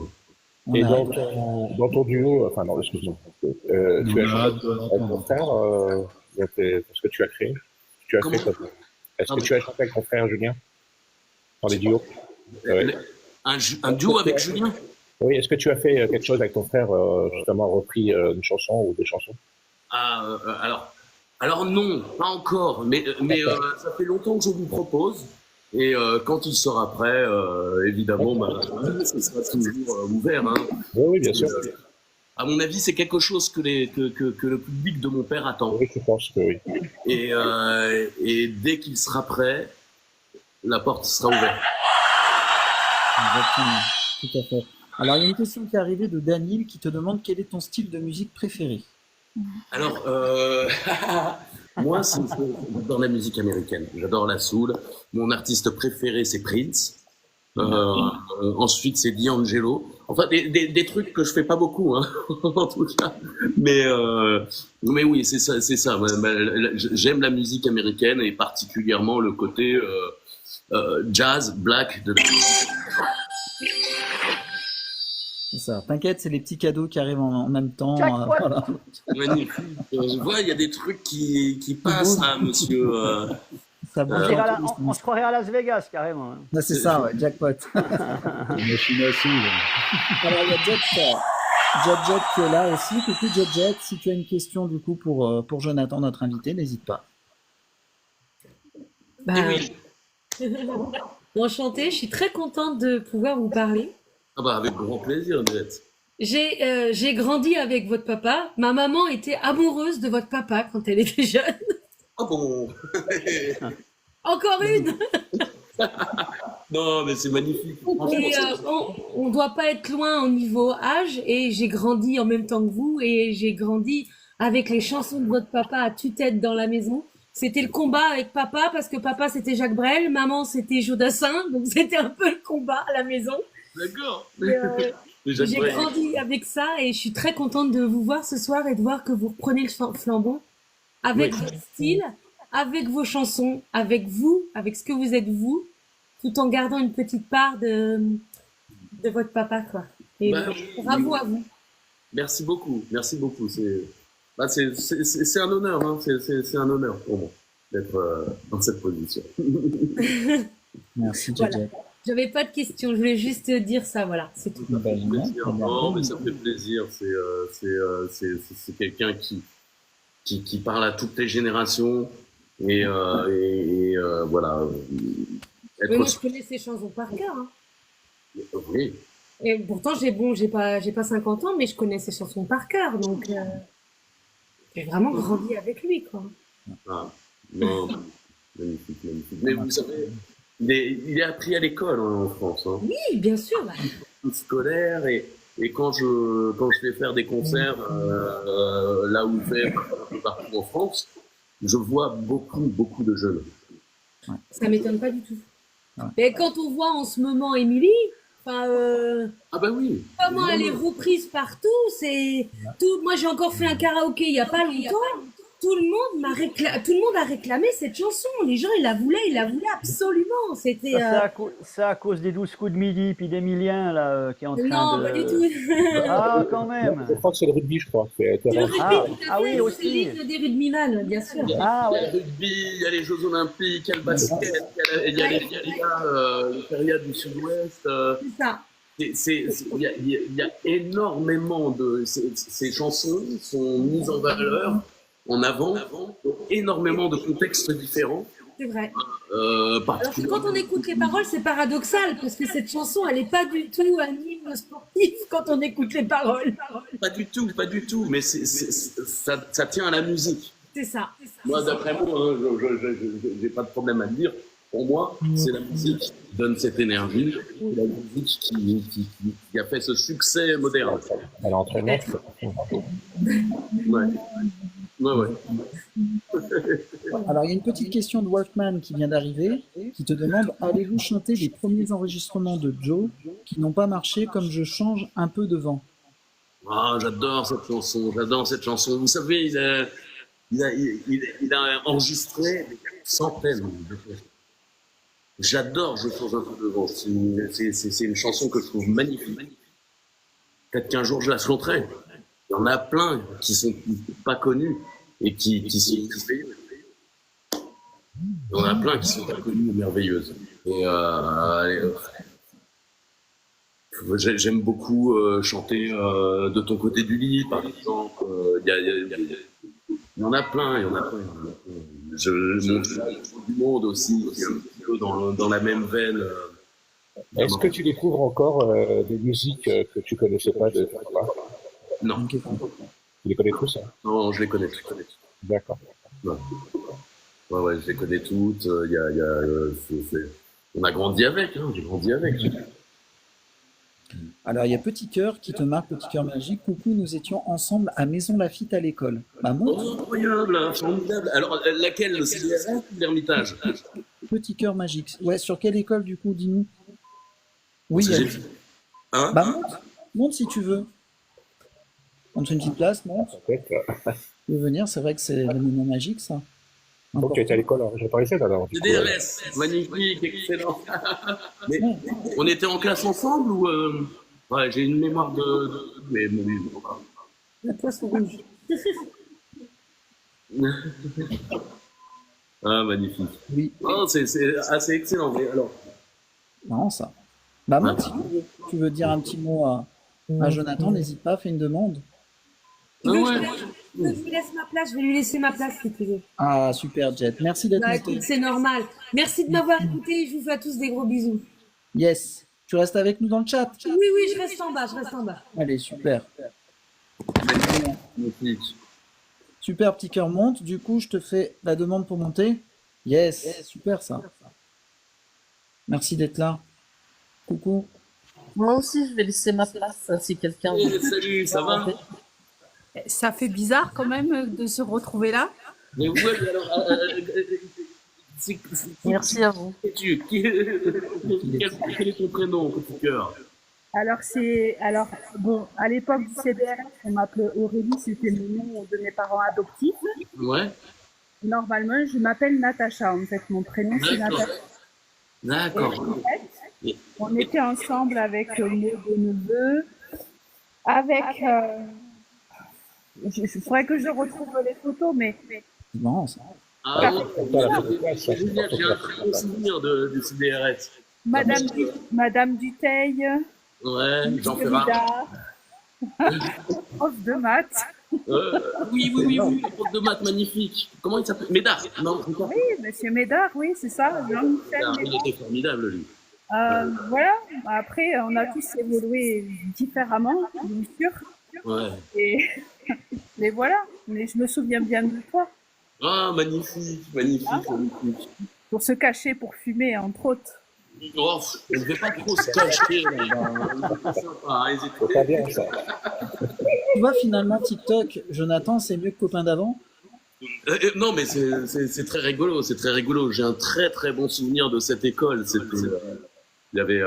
Et dans ton duo, enfin non, excuse-moi, tu as chanté avec ton frère, ce que tu as créé. Est-ce que tu as chanté avec ton frère Julien dans les duos? Un duo avec Julien? Oui, est-ce que tu as fait quelque chose avec ton frère, justement repris une chanson ou des chansons? Alors non, pas encore, mais ça fait longtemps que je vous propose. Et quand il sera prêt, évidemment, ce sera toujours ouvert. Hein. Oui, bien sûr. À mon avis, c'est quelque chose que le public de mon père attend. Oui, je pense que oui. Et dès qu'il sera prêt, la porte sera ouverte. Exactement, tout à fait. Alors, il y a une question qui est arrivée de Daniel qui te demande quel est ton style de musique préféré. Alors, moi, j'adore la musique américaine. J'adore la soul. Mon artiste préféré, c'est Prince. Ensuite, c'est D'Angelo. Enfin, des trucs que je fais pas beaucoup, hein, en tout cas. Mais oui, c'est ça. J'aime la musique américaine et particulièrement le côté jazz, black de la musique. C'est ça. T'inquiète, c'est les petits cadeaux qui arrivent en même temps. Voilà. Magnifique. Je vois, il y a des trucs qui passent, hein, monsieur. On se croirait à Las Vegas, carrément. Hein. Ah, c'est ça, ouais, jackpot. Machine à sous. Alors, il y a Jet qui est là aussi. Coucou Jet, si tu as une question du coup pour Jonathan, notre invité, n'hésite pas. Oui. Enchanté, je suis très contente de pouvoir vous parler. Ah bah avec grand plaisir, Jet. J'ai grandi avec votre papa. Ma maman était amoureuse de votre papa quand elle était jeune. Ah bon. Encore une. Non, mais c'est magnifique. Et on doit pas être loin au niveau âge. Et j'ai grandi en même temps que vous. Et j'ai grandi avec les chansons de votre papa à tue-tête dans la maison. C'était le combat avec papa parce que papa c'était Jacques Brel, maman c'était Jodassin. Donc c'était un peu le combat à la maison. D'accord. J'ai grandi avec ça et je suis très contente de vous voir ce soir et de voir que vous reprenez le flambeau avec votre style, avec vos chansons, avec vous, avec ce que vous êtes vous, tout en gardant une petite part de votre papa, quoi. Et bravo à vous. Merci beaucoup. C'est un honneur, hein. C'est un honneur pour moi d'être dans cette position. Merci, voilà. J'avais pas de questions, je voulais juste dire ça, voilà, c'est tout. Non, mais ça fait plaisir. C'est quelqu'un qui parle à toutes les générations et voilà. Mais moi, je connais ses chansons par cœur. Hein. Oui. Et pourtant, j'ai pas 50 ans, mais je connais ses chansons par cœur, donc j'ai vraiment grandi avec lui, quoi. Ah, non, magnifique. Mais vous savez. Il est appris à l'école en France. Hein. Oui, bien sûr. Scolaire et quand je vais faire des concerts là où je vais un peu partout en France, je vois beaucoup de jeunes. Ça m'étonne pas du tout. Mais quand on voit en ce moment Émilie, ah bah oui. Comment elle est reprise partout, c'est tout. Moi j'ai encore fait un karaoké il y a pas longtemps. Tout le monde a réclamé cette chanson. Les gens, ils la voulaient absolument. C'était. C'est à cause des 12 coups de midi, puis d'Emilien, là, qui est en train de. Non, pas du tout. Ah, quand même. Je crois que c'est le rugby, je crois. C'est le rugby, tout à fait. Oui, aussi. C'est l'hymne des rugbyman, bien sûr. Il y a le rugby, il y a les Jeux Olympiques, il y a le basket, il y a les férias du Sud-Ouest. C'est ça. Il y a énormément de ces chansons sont mises en valeur, en avant, énormément de contextes différents. C'est vrai. Alors que quand on écoute les paroles, c'est paradoxal, parce que cette chanson, elle n'est pas du tout un hymne sportif quand on écoute les paroles. Pas du tout, mais ça tient à la musique. C'est ça. Moi, d'après moi, je n'ai pas de problème à le dire. Pour moi, c'est la musique qui donne cette énergie, la musique qui a fait ce succès moderne. Elle est entraînante. Ouais. Alors, il y a une petite question de Wolfman qui vient d'arriver, qui te demande: allez-vous chanter les premiers enregistrements de Joe qui n'ont pas marché, comme Je change un peu de vent? Ah, j'adore cette chanson. Vous savez, il a enregistré des centaines de chansons. J'adore Je change un peu de vent. C'est une chanson que je trouve magnifique. Peut-être qu'un jour je la chanterai. Il y en a plein qui sont pas connus et qui sont merveilleuses. Il y en a plein qui sont pas connus et merveilleuses. Et j'aime beaucoup chanter De ton côté du lit, par exemple. Il y en a plein. Mon du monde aussi, qui est un petit peu dans la même veine. Est-ce que tu découvres encore des musiques que tu connaissais pas de toi? Non. Tu les connais tous, hein? Non, je les connais tous. D'accord. Ouais, je les connais toutes. On a grandi avec, hein, j'ai grandi avec. Alors, il y a Petit Cœur qui te marque, Petit Cœur magique. Coucou, nous étions ensemble à Maison Lafitte à l'école. Bah, montre. Oh, incroyable, formidable. Alors, laquelle, le CDR ou l'Ermitage? Petit Cœur magique. Ouais, sur quelle école, du coup, dis-nous? Oui, hein? Bah, monte si tu veux. On te fait une petite place, monte. Tu veux venir, c'est vrai que c'est l'élément magique, ça. Donc, tu étais à l'école, j'ai pas essayé alors. CDRS, magnifique, excellent. Mais on était en classe ensemble ou ouais, j'ai une mémoire mais La poisson rouge. Ah, magnifique. Oui. Oh, c'est assez excellent. Mais alors. Non, ça. Bah, monte si tu veux dire un petit mot à Jonathan, n'hésite pas, fais une demande. Je lui laisse ma place, je vais lui laisser ma place si tu veux. Ah, super, Jet. Merci d'être écoute, c'est normal. Merci de m'avoir écouté. Je vous fais à tous des gros bisous. Yes. Tu restes avec nous dans le chat? Oui, je reste en bas, Allez, super. Magnifique. Super, Petit Cœur monte. Du coup, je te fais la demande pour monter. Yes, super ça. Merci d'être là. Coucou. Moi aussi, je vais laisser ma place si quelqu'un... Salut, ça va? Ça fait bizarre quand même de se retrouver là. Mais ouais, alors, merci à vous. Quel est ton prénom, Petit Cœur? Alors, bon, à l'époque du CDRS, on m'appelait Aurélie, c'était le nom de mes parents adoptifs. Ouais. Normalement, je m'appelle Natacha, en fait, mon prénom c'est Natacha. D'accord. En fait, on était ensemble avec mes deux neveux, avec... il faudrait que je retrouve les photos, mais... Non, ça... Ah, génial, j'ai un très bon souvenir du CDRS. Madame Duteil. Ouais, Jean Ferrat. Prof de maths. Oui, le prof de maths magnifique. Comment il s'appelle? Médard, non? Oui, monsieur Médard, oui, c'est ça. Il était formidable, lui. Voilà, après, on a tous évolué différemment, bien sûr. Ouais. Mais voilà, mais je me souviens bien de toi. Ah, magnifique. Pour se cacher, pour fumer, entre autres. Oh, on ne devait pas trop se cacher. C'est pas bien, ça. Tu vois, finalement, TikTok, Jonathan, c'est mieux que copain d'avant? Non, mais c'est très rigolo, J'ai un très très bon souvenir de cette école. Il y avait.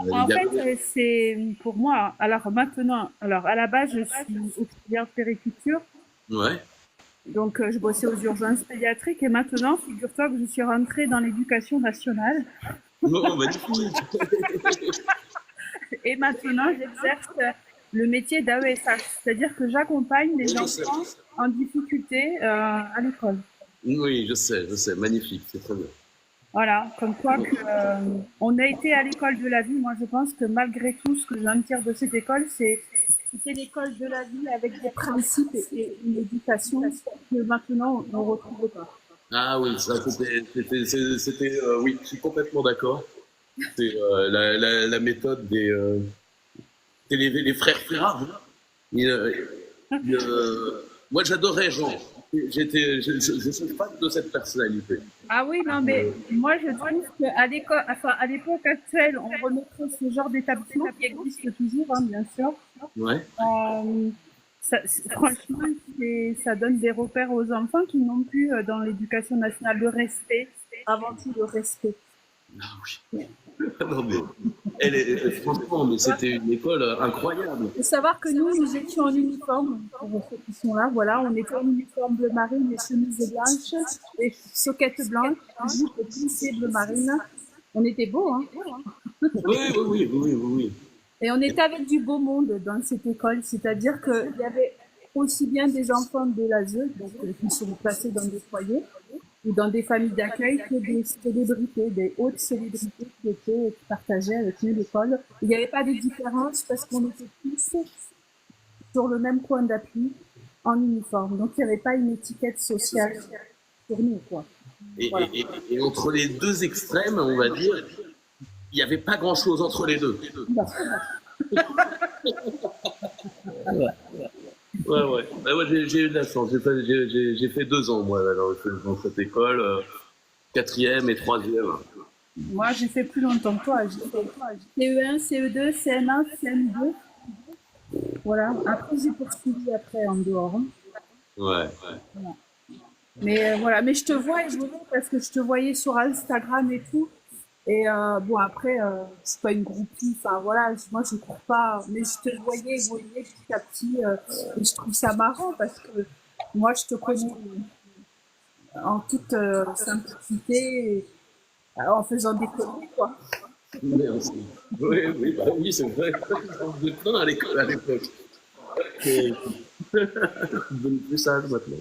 En fait, c'est pour moi. Alors maintenant, à la base, je suis auxiliaire de périculture. Ouais. Donc, je bossais aux urgences pédiatriques et maintenant, figure-toi que je suis rentrée dans l'éducation nationale. Oh, magnifique. Et maintenant, j'exerce le métier d'AESH, c'est-à-dire que j'accompagne les enfants en difficulté à l'école. Oui, je sais, magnifique, c'est très bien. Voilà, comme quoi que, on a été à l'école de la vie. Moi, je pense que malgré tout, ce que j'en tire de cette école, c'était l'école de la vie avec des principes et une éducation que maintenant on ne retrouve pas. Ah oui, ça oui, je suis complètement d'accord. C'est la méthode des c'est les frères Ferrard. Moi, j'adorais Jean. Je suis fan de cette personnalité. Ah oui, non, mais moi je trouve qu'à l'école, enfin à l'époque actuelle, on remettrait ce genre d'établissement qui existe toujours, hein, bien sûr. Ouais. Franchement, ça donne des repères aux enfants qui n'ont plus dans l'éducation nationale le respect, avant tout le respect. Ah oui. Non, mais franchement, mais c'était une école incroyable. Il faut savoir que nous étions en uniforme, pour ceux qui sont là, voilà, on était en uniforme bleu marine, les chemises blanches, les soquettes blanches, les jupes plissées bleu marine. On était beaux, hein. Oui. Et on était avec du beau monde dans cette école, c'est-à-dire qu'il y avait aussi bien des enfants de l'ASE, donc qui sont placés dans des foyers, ou dans des familles d'accueil, que des célébrités, des hautes célébrités qui partageaient avec nous l'école. Il n'y avait pas de différence parce qu'on était tous sur le même coin d'appui en uniforme. Donc il n'y avait pas une étiquette sociale sur nous, quoi. Voilà. Et entre les deux extrêmes, on va dire, il n'y avait pas grand-chose entre les deux. Ouais. Bah, moi, j'ai eu de la chance. J'ai fait 2 ans, moi, dans cette école, 4e et 3e. Moi, j'ai fait plus longtemps que toi. J'ai fait CE1, CE2, CM1, CM2. Voilà. Après, j'ai poursuivi en dehors. Hein. Ouais. Voilà. Mais voilà. Mais je te vois évoluer parce que je te voyais sur Instagram et tout. Et bon, après, je suis pas une groupie, enfin voilà, moi je cours pas, mais je te voyais évoluer petit à petit, et je trouve ça marrant parce que moi je te connais en toute simplicité, en faisant des conneries, quoi. Merci. Oui, c'est vrai, j'en faisais plein à l'école à l'époque. Je suis devenu plus sage maintenant.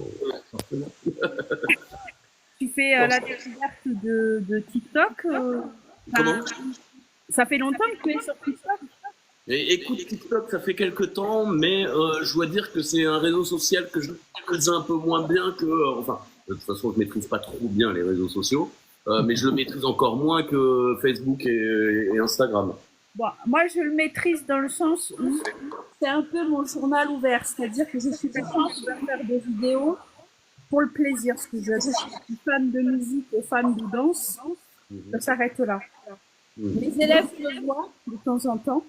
Tu fais la découverte de TikTok Comment? Ça fait longtemps que tu es sur TikTok? Écoute, TikTok, ça fait quelques temps, mais je dois dire que c'est un réseau social que je maîtrise un peu moins bien que... enfin, de toute façon, je maîtrise pas trop bien les réseaux sociaux, mais je le maîtrise encore moins que Facebook et Instagram. Bon, moi, je le maîtrise dans le sens où c'est un peu mon journal ouvert, c'est-à-dire que je suis quelqu'un qui va faire des vidéos pour le plaisir, parce que je suis fan de musique et fan de danse, ça s'arrête là. Les élèves me voient de temps en temps,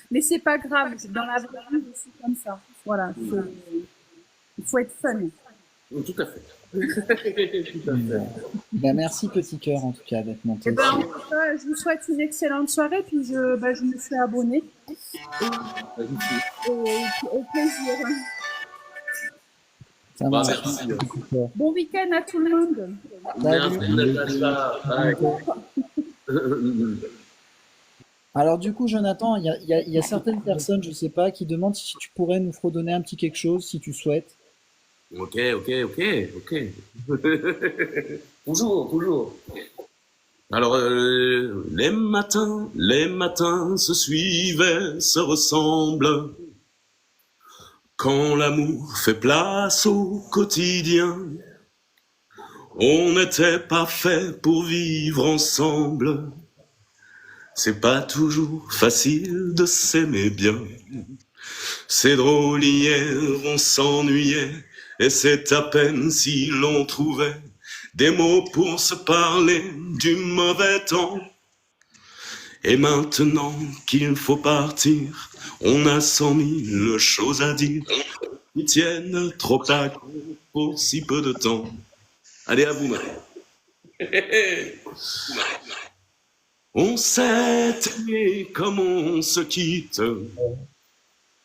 mais c'est pas grave, dans la vraie vie, c'est comme ça. Voilà, il faut être fun. Tout à fait. Ben, merci petit cœur en tout cas d'être monté. Et ben, je vous souhaite une excellente soirée, puis je me suis abonnée. Au plaisir. Ça marche. Bon week-end à tout le monde. Alors du coup, Jonathan, il y a certaines personnes, je sais pas, qui demandent si tu pourrais nous fredonner un petit quelque chose, si tu souhaites. Ok. Toujours. Alors, les matins se suivaient, se ressemblent. Quand l'amour fait place au quotidien, on n'était pas fait pour vivre ensemble. C'est pas toujours facile de s'aimer bien. C'est drôle, hier on s'ennuyait, et c'est à peine si l'on trouvait des mots pour se parler du mauvais temps. Et maintenant qu'il faut partir, on a 100 000 choses à dire qui tiennent trop à cœur pour si peu de temps. Allez, à vous, Marie. On s'est aimé comme on se quitte,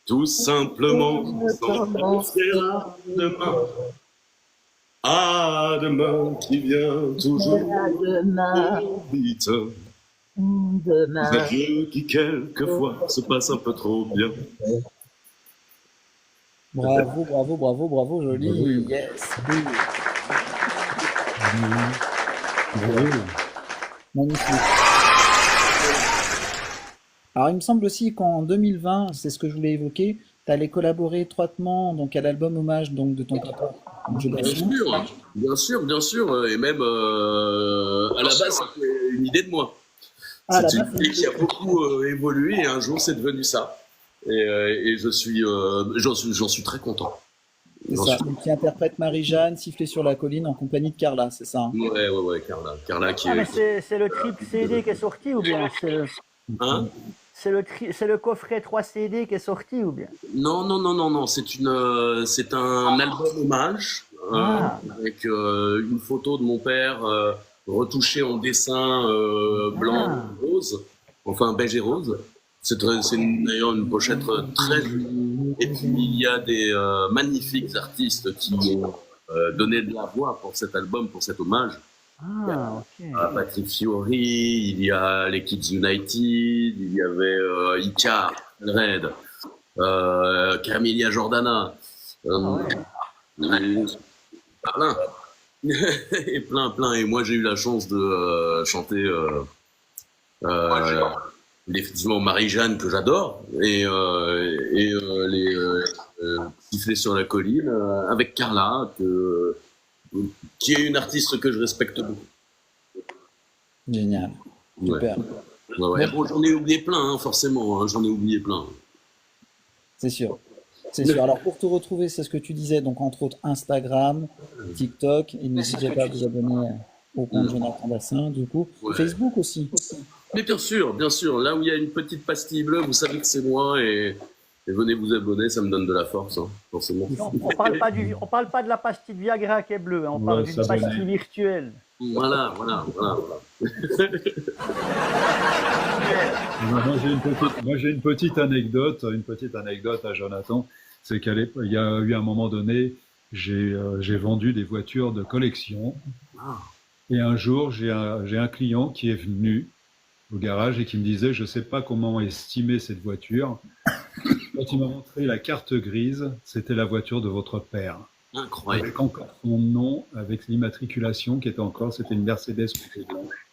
tout simplement sans penser à demain. À demain qui vient toujours vite. Adieu qui quelquefois se passe un peu trop bien. Bravo, joli. Yes. Bravo. Magnifique. Alors, il me semble aussi qu'en 2020, c'est ce que je voulais évoquer, tu allais collaborer étroitement donc, à l'album hommage donc, de ton papa. Bien sûr, et même à la base, c'était une idée de moi. C'est une idée qui a beaucoup évolué et un jour, c'est devenu ça. Et j'en suis très content. C'est ça, donc qui interprète Marie-Jeanne, Siffler sur la colline en compagnie de Carla, c'est ça hein? Ouais, Carla qui mais c'est le triple CD qui est sorti ou bien c'est le coffret 3 CD qui est sorti ou bien Non, c'est un album hommage avec une photo de mon père retouchée en dessin blanc, rose, enfin beige et rose. C'est d'ailleurs une pochette très jolie. Et puis il y a des magnifiques artistes qui m'ont donné de la voix pour cet album, pour cet hommage. Il y a Patrick Fiori, il y a les Kids United, il y avait Icar, Red, Camilla Jordana, plein. Et plein. Et moi j'ai eu la chance de chanter effectivement Marie-Jeanne que j'adore et les Siffler sur la colline avec Carla qui est une artiste que je respecte beaucoup. Génial. Super. Ouais. Bon, j'en ai oublié plein, forcément. J'en ai oublié plein. C'est sûr. Alors, pour te retrouver, c'est ce que tu disais, donc entre autres Instagram, TikTok, et n'hésitez pas à vous abonner au compte Jonathan Dassin, du coup. Ouais. Facebook aussi. Mais bien sûr. Là où il y a une petite pastille bleue, vous savez que c'est moi et venez vous abonner, ça me donne de la force, forcément. On parle pas de la pastille de Viagra qui est bleue, on parle d'une pastille virtuelle. Voilà. Moi j'ai une petite anecdote à Jonathan, c'est qu'il y a eu un moment donné, j'ai vendu des voitures de collection, et un jour j'ai un client qui est venu au garage et qui me disait je sais pas comment estimer cette voiture. Quand il m'a montré la carte grise, c'était la voiture de votre père. Incroyable. Avec encore son nom, avec l'immatriculation qui était encore, c'était une Mercedes coupée blanche.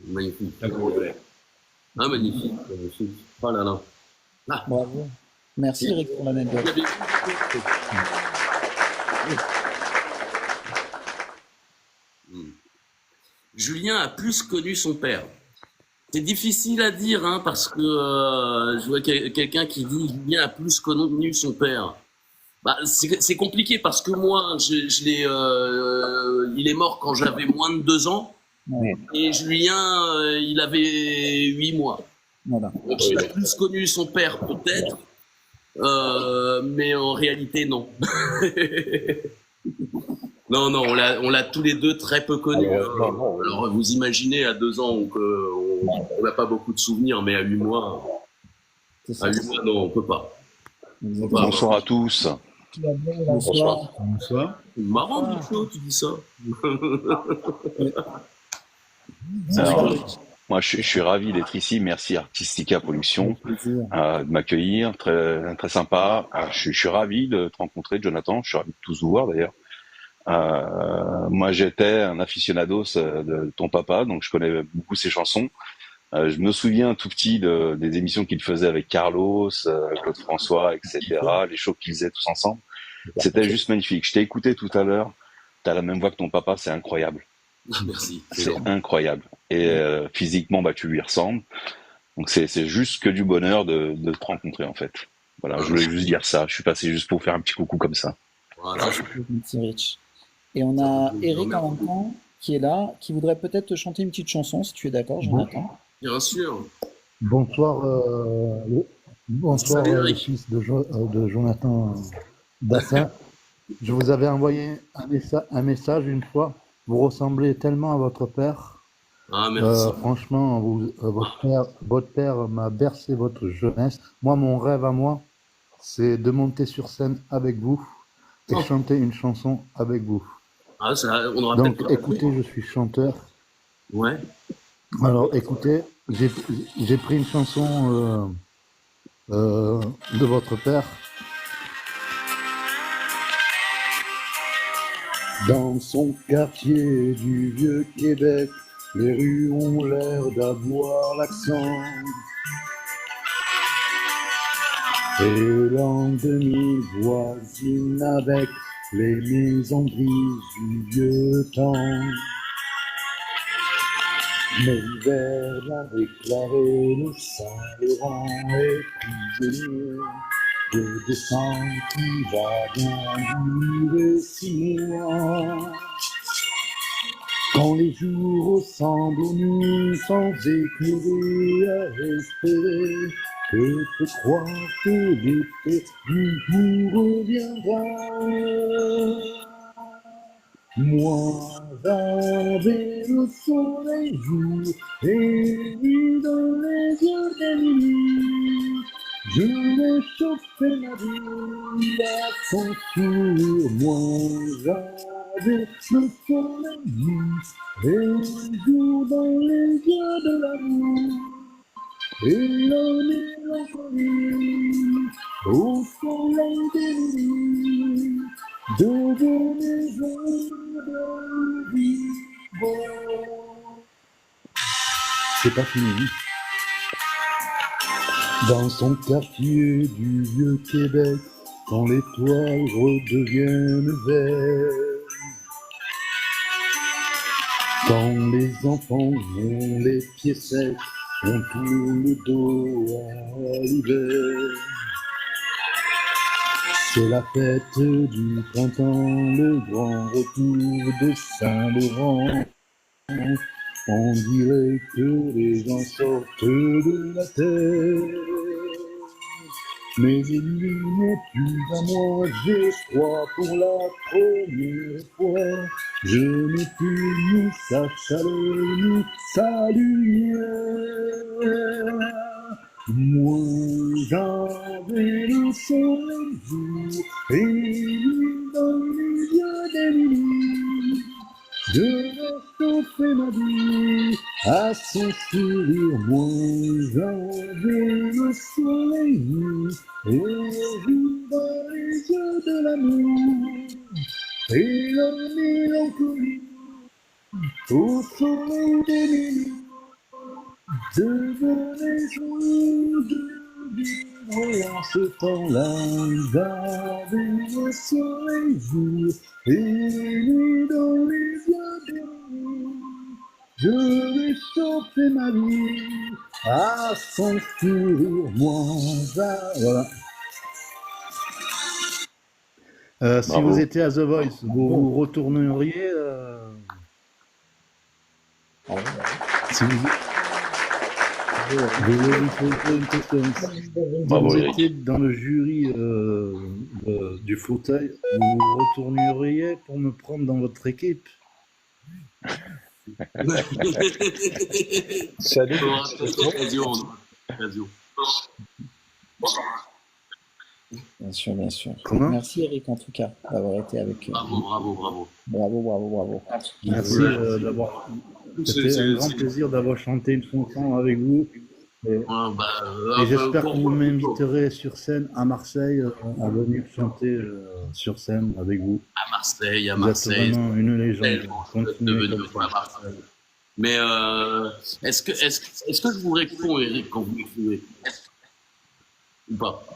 Magnifique. Magnifique. Oh là là. Bravo. Merci Eric pour l'anecdote. Julien a plus connu son père. C'est difficile à dire, parce que je vois quelqu'un qui dit Julien a plus connu son père. C'est compliqué parce que moi, il est mort quand j'avais moins de 2 ans. Ouais. Et Julien, il avait 8 mois. Voilà. Donc, il a plus connu son père, peut-être, mais en réalité, non. Non, on l'a tous les deux très peu connu. Alors, vous imaginez, à 2 ans, on n'a pas beaucoup de souvenirs, mais à 8 mois, non, on peut pas. Bonsoir à tous. Bonsoir. C'est marrant, Michaud, tu dis ça. Alors, moi, je suis ravi d'être ici. Merci Artistica Production de m'accueillir. Très, très sympa. Je suis ravi de te rencontrer, Jonathan. Je suis ravi de tous vous voir, d'ailleurs. Moi, j'étais un aficionados de ton papa, donc je connais beaucoup ses chansons. Je me souviens tout petit des émissions qu'il faisait avec Carlos, Claude François, etc. Les shows qu'ils faisaient tous ensemble. C'était juste magnifique. Je t'ai écouté tout à l'heure. T'as la même voix que ton papa, c'est incroyable. Merci. C'est incroyable. Et physiquement, tu lui ressembles. Donc c'est juste que du bonheur de te rencontrer, en fait. Voilà, je voulais juste dire ça. Je suis passé juste pour faire un petit coucou comme ça. Voilà. Et on a Eric en même temps qui est là, qui voudrait peut-être te chanter une petite chanson, si tu es d'accord, Jonathan. Bien sûr. Bonsoir, le fils de Jonathan Dassin. Je vous avais envoyé un message une fois. Vous ressemblez tellement à votre père. Merci. Franchement, votre père m'a bercé votre jeunesse. Moi, mon rêve à moi, c'est de monter sur scène avec vous et chanter une chanson avec vous. On aura donc, écoutez, je suis chanteur. Ouais. Alors, écoutez, j'ai pris une chanson de votre père. Dans son quartier du vieux Québec, les rues ont l'air d'avoir l'accent. Et l'an 2000 voisine avec les maisons grises du vieux temps. Mais l'hiver a déclaré le Saint-Laurent est prisonnier de descente qui va bien durer 6 mois. Quand les jours ressemblent aux nuits sans éclairer à espérer que tu crois que l'été du jour reviendra. Moi j'avais le soleil jour et lui dans les yeux d'Émilie. Je vais chauffer ma vie à son sourire. Moi j'avais le soleil jour et le jour dans les yeux de l'amour. Et la mélancolie au soleil d'Émilie devenait de vivre. C'est pas fini. Dans son quartier du vieux Québec, quand les toits redeviennent verts, quand les enfants ont les pieds secs, on tourne le dos à l'hiver. C'est la fête du printemps, le grand retour de Saint-Laurent. On dirait que les gens sortent de la terre. Mais il n'est plus à moi, je crois pour la première fois. Je n'ai plus ni sa chaleur, ni sa lumière. Moi j'avais le soleil jour et lui dans les yeux d'Émilie. Je vais chauffer ma vie à son sourire. Moi j'avais le soleil et le jour dans les yeux de l'amour. Et la mélancolie au soleil d'Émilie devenait joyeux de vivre en ce temps-là. J'avais le soleil jour et lui dans les yeux d'Émilie. Je vais chauffer ma vie à son sourire. Moi, voilà. Si vous étiez à The Voice, vous retourneriez si vous étiez dans le jury du fauteuil, vous retourneriez pour me prendre dans votre équipe? Salut. Bien sûr, bien sûr. Comment? Merci Eric en tout cas d'avoir été avec Bravo, bravo, bravo. Bravo, bravo, bravo. Merci d'avoir. C'était un grand plaisir d'avoir chanté une chanson avec vous. Et j'espère que vous m'inviterez sur scène à Marseille à venir chanter sur scène avec vous. À Marseille, Vous êtes vraiment une légende. Continuez devenu comme ça. à Marseille. Mais est-ce que je vous réponds, Eric, quand vous m'écrivez? Ou pas?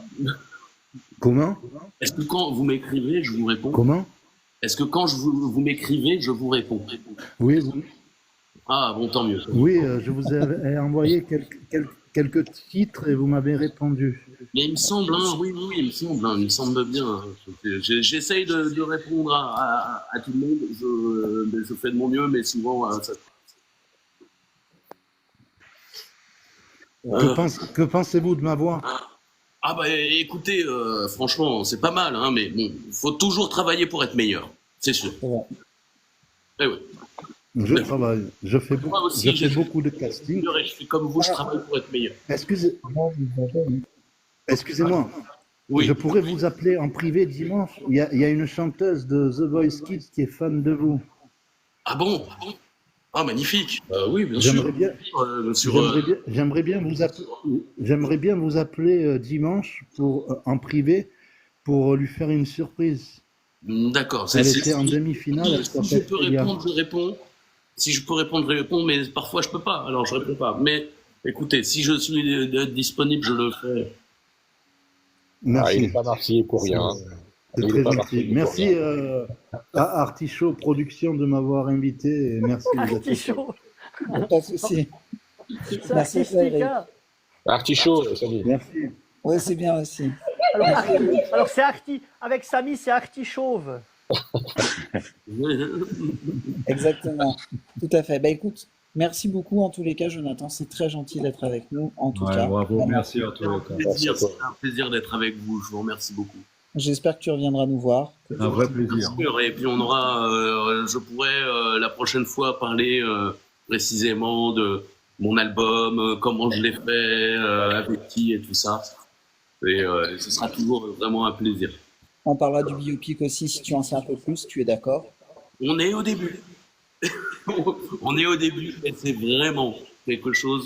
Comment? Est-ce que quand vous m'écrivez, je vous réponds? Comment? Est-ce que quand vous m'écrivez, je vous réponds? Oui, oui. Ah, bon, tant mieux. Oui, je vous ai envoyé quelques titres et vous m'avez répondu. Mais il me semble, hein, oui, il me semble bien. Hein. J'essaye de répondre à tout le monde. Je fais de mon mieux, mais souvent, ça... Que pensez-vous de ma voix? Ah bah écoutez, franchement, c'est pas mal, hein, mais bon, faut toujours travailler pour être meilleur, c'est sûr. Eh oui. Je travaille, je fais beaucoup de casting. Je fais comme vous, je travaille pour être meilleur. Excusez-moi. Oui. Je pourrais vous appeler en privé dimanche. Il y a une chanteuse de The Voice Kids qui est fan de vous. Ah bon? Ah, magnifique. Oui, bien sûr. J'aimerais bien vous appeler dimanche en privé pour lui faire une surprise. D'accord. Elle était en demi-finale. Si je peux répondre, je réponds. Si je peux répondre, je réponds, mais parfois je peux pas, alors je réponds pas. Mais écoutez, si je suis disponible, je le fais. Merci. Il n'est pas marseillais pour rien. C'est très gentil. Merci à Artichaut Production de m'avoir invité et merci. Artichaut. Pas de souci. Merci Artistica. Artichaut, salut. Merci. Oui, c'est bien aussi. Alors c'est avec Samy, c'est Artichauve. Exactement, tout à fait. Bah écoute, merci beaucoup en tous les cas, Jonathan. C'est très gentil d'être avec nous. En tout cas, bravo, vraiment. merci en tous les cas. C'est un plaisir d'être avec vous. Je vous remercie beaucoup. J'espère que tu reviendras nous voir. Un vrai plaisir. Et puis on aura, je pourrais la prochaine fois parler précisément de mon album, comment je l'ai fait, avec qui et tout ça. Et ce sera toujours vraiment un plaisir. On parlera du biopic aussi si tu en sais un peu plus, tu es d'accord? On est au début. On est au début et c'est vraiment quelque chose,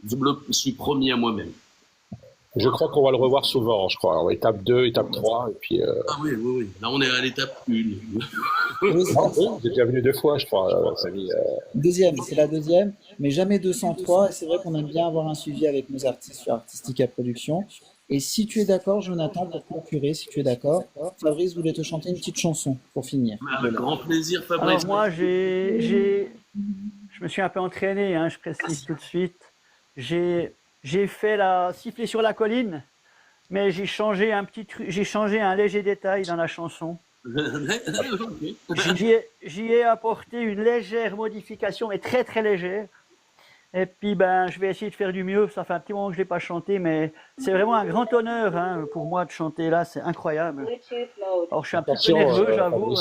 je me suis promis à moi-même. Je crois qu'on va le revoir souvent, je crois. Alors, étape 2, étape 3, et puis... Ah oui. Là, on est à l'étape 1. J'ai déjà venu 2 fois, je crois, Samy. Deuxième, c'est la deuxième, mais jamais 203. Et c'est vrai qu'on aime bien avoir un suivi avec nos artistes sur Artistica Production. Et si tu es d'accord, Jonathan, pour conclure, si tu es d'accord, Fabrice voulait te chanter une petite chanson pour finir. Avec grand plaisir, Fabrice. Alors moi, je me suis un peu entraîné, hein, je précise tout de suite. J'ai fait la siffler sur la colline, mais j'ai changé un léger détail dans la chanson. J'y ai apporté une légère modification, mais très très légère. Et puis je vais essayer de faire du mieux. Ça fait un petit moment que je l'ai pas chanté, mais c'est vraiment un grand honneur pour moi de chanter là. C'est incroyable. Alors je suis un petit peu nerveux, j'avoue.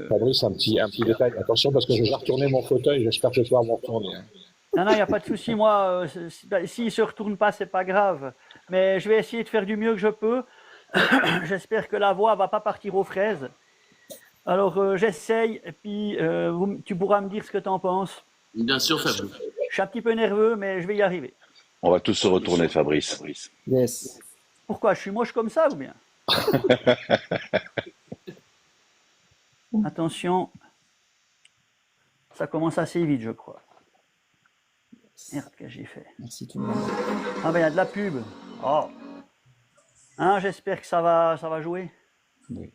Fabrice, un petit détail. Attention parce que je vais retourner mon fauteuil. J'espère que je vais pouvoir m'en retourner. Non, il n'y a pas de souci. Moi, s'il ne se retourne pas, c'est pas grave. Mais je vais essayer de faire du mieux que je peux. J'espère que la voix va pas partir aux fraises. Alors, j'essaye, et puis tu pourras me dire ce que tu en penses. Bien sûr, Fabrice. Je suis un petit peu nerveux, mais je vais y arriver. On va tous se retourner, Fabrice. Yes. Pourquoi? Je suis moche comme ça ou bien? Attention. Ça commence assez vite, je crois. Merde, qu'est-ce que j'ai fait? Merci tout le monde. Ah il y a de la pub. Oh. Hein, j'espère que ça va jouer. Oui.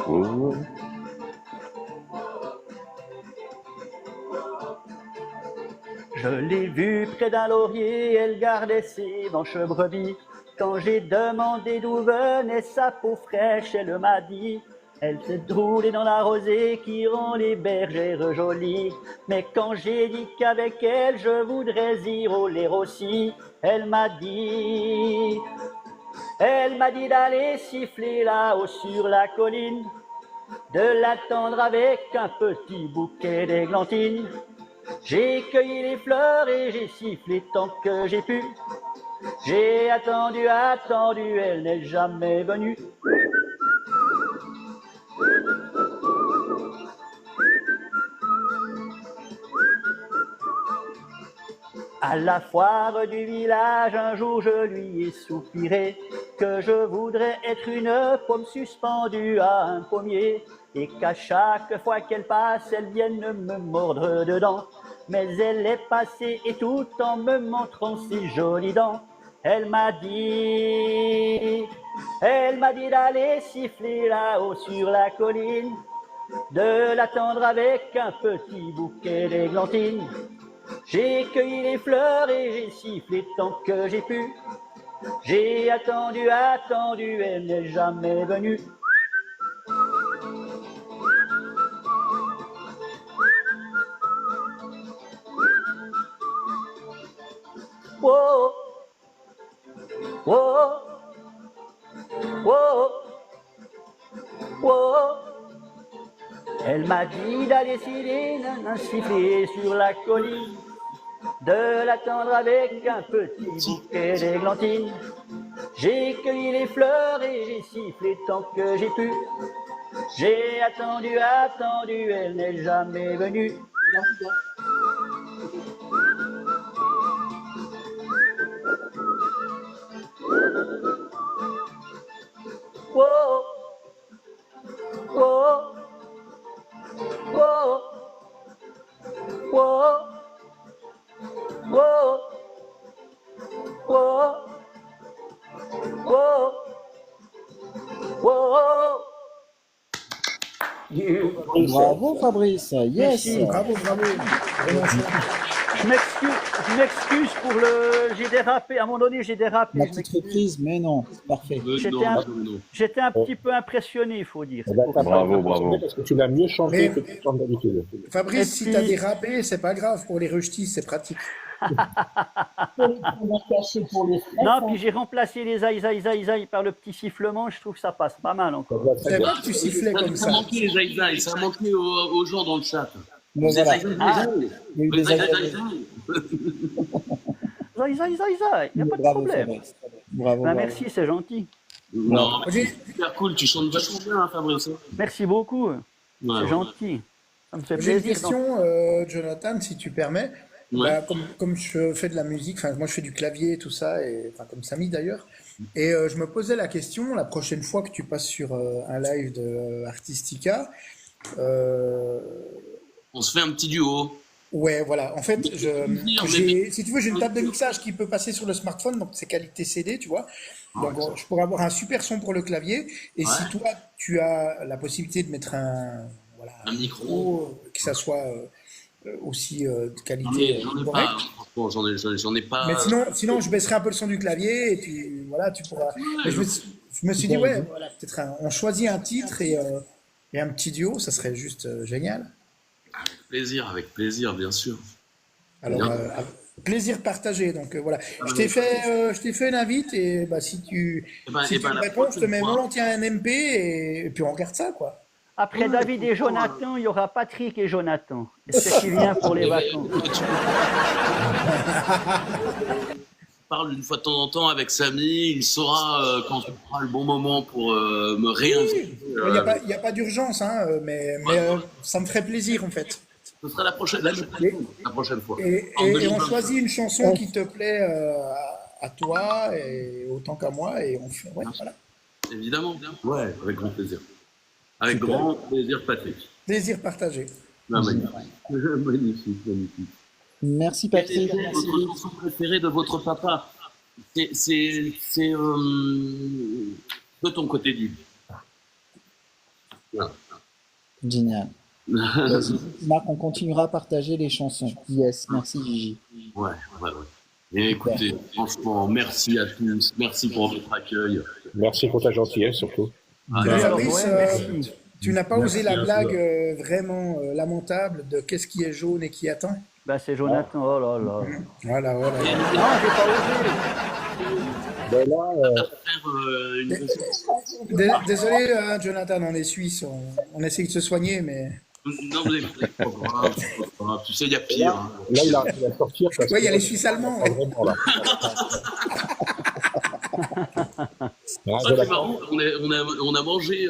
Oh. Je l'ai vue près d'un laurier, elle gardait ses blanches brebis. Quand j'ai demandé d'où venait sa peau fraîche, elle m'a dit: elle s'est roulée dans la rosée qui rend les bergères jolies. Mais quand j'ai dit qu'avec elle je voudrais y rouler aussi, elle m'a dit d'aller siffler là-haut sur la colline, de l'attendre avec un petit bouquet d'églantines. J'ai cueilli les fleurs et j'ai sifflé tant que j'ai pu. J'ai attendu, elle n'est jamais venue. À la foire du village, un jour je lui ai soupiré que je voudrais être une pomme suspendue à un pommier, et qu'à chaque fois qu'elle passe, elle vienne me mordre dedans. Mais elle est passée et tout en me montrant ses jolies dents, elle m'a dit d'aller siffler là-haut sur la colline, de l'attendre avec un petit bouquet d'églantines. J'ai cueilli les fleurs et j'ai sifflé tant que j'ai pu. J'ai attendu, elle n'est jamais venue. Oh, oh, oh, oh. Elle m'a dit d'aller siffler sur la colline, de l'attendre avec un petit bouquet d'églantines. J'ai cueilli les fleurs et j'ai sifflé tant que j'ai pu. J'ai attendu, attendu, elle n'est jamais venue. Wow, wow, wow, wow, wow, wow, wow, wow. Bravo Fabrice, yes. Merci. Bravo. Je m'excuse pour le. J'ai dérapé. À un moment donné, j'ai dérapé. La petite reprise, mais non, c'est parfait. J'étais un petit peu impressionné, il faut dire. Bravo. Parce que tu l'as mieux chanté que tu chantes d'habitude. Fabrice, si t'as dérapé, c'est pas grave. Pour les rushtis, c'est pratique. Non, puis j'ai remplacé les aïe par le petit sifflement. Je trouve que ça passe pas mal encore. C'est vrai que tu sifflais comme ça. Ça a manqué les aïe, ça a manqué aux gens dans le chat. Mais voilà. Il y a eu des Zaï, il n'y a pas de problème. Fabrice. Bravo. Merci, c'est gentil. Non, c'est super cool, tu chantes vachement bien, Fabrice. Merci beaucoup. C'est gentil. Ça me fait J'ai une plaisir. question, Jonathan, si tu permets. Ouais. Bah, comme je fais de la musique, enfin moi je fais du clavier et tout ça, et enfin comme Samy d'ailleurs, et je me posais la question, la prochaine fois que tu passes sur un live de Artistica, On se fait un petit duo. ouais voilà, en fait, si tu veux, j'ai une table de mixage qui peut passer sur le smartphone, donc c'est qualité CD, tu vois, donc je pourrais avoir un super son pour le clavier, et si toi tu as la possibilité de mettre un micro, que ça soit aussi de qualité correcte. J'en ai pas. Mais sinon, je baisserai un peu le son du clavier et puis voilà, tu pourras. Mais je me suis dit, ouais, voilà, peut-être on choisit un titre et un petit duo, ça serait juste génial. Avec plaisir, bien sûr. Alors, plaisir partagé. Donc voilà, je t'ai fait une invite et bah, si tu me réponds, je te mets volontiers un MP et puis on regarde ça, quoi. Après David et Jonathan, il y aura Patrick et Jonathan. C'est ce qui vient pour les vacances. Parle une fois de temps en temps avec Samy, il saura quand ce sera le bon moment pour me réinviter. Il n'y a pas d'urgence, hein, mais ça me ferait plaisir en fait. Ce sera la prochaine fois. Et on choisit une chanson qui te plaît à toi et autant qu'à moi et on fait. Ouais, voilà. Évidemment. Ouais, avec grand plaisir. Avec grand plaisir, Patrick. Plaisir partagé. Ah, magnifique. Merci Patrick. Votre chanson préférée de votre papa, c'est de ton côté du. Voilà. Génial. Marc, on continuera à partager les chansons. Yes, merci Gigi. Ouais. Et écoutez, franchement, merci à tous. Merci pour votre accueil. Merci pour ta gentillesse surtout. Fabrice, tu n'as pas osé la blague vraiment lamentable de qu'est-ce qui est jaune et qui attend? Bah c'est Jonathan, oh là là. Voilà. Non, j'ai pas osé. Désolé, Jonathan, on est suisse, on essaie de se soigner, mais... Non, vous n'êtes pas grave. Tu sais, il y a pire. Là, il va sortir. Oui, il y a les Suisses allemands. C'est marrant, on a mangé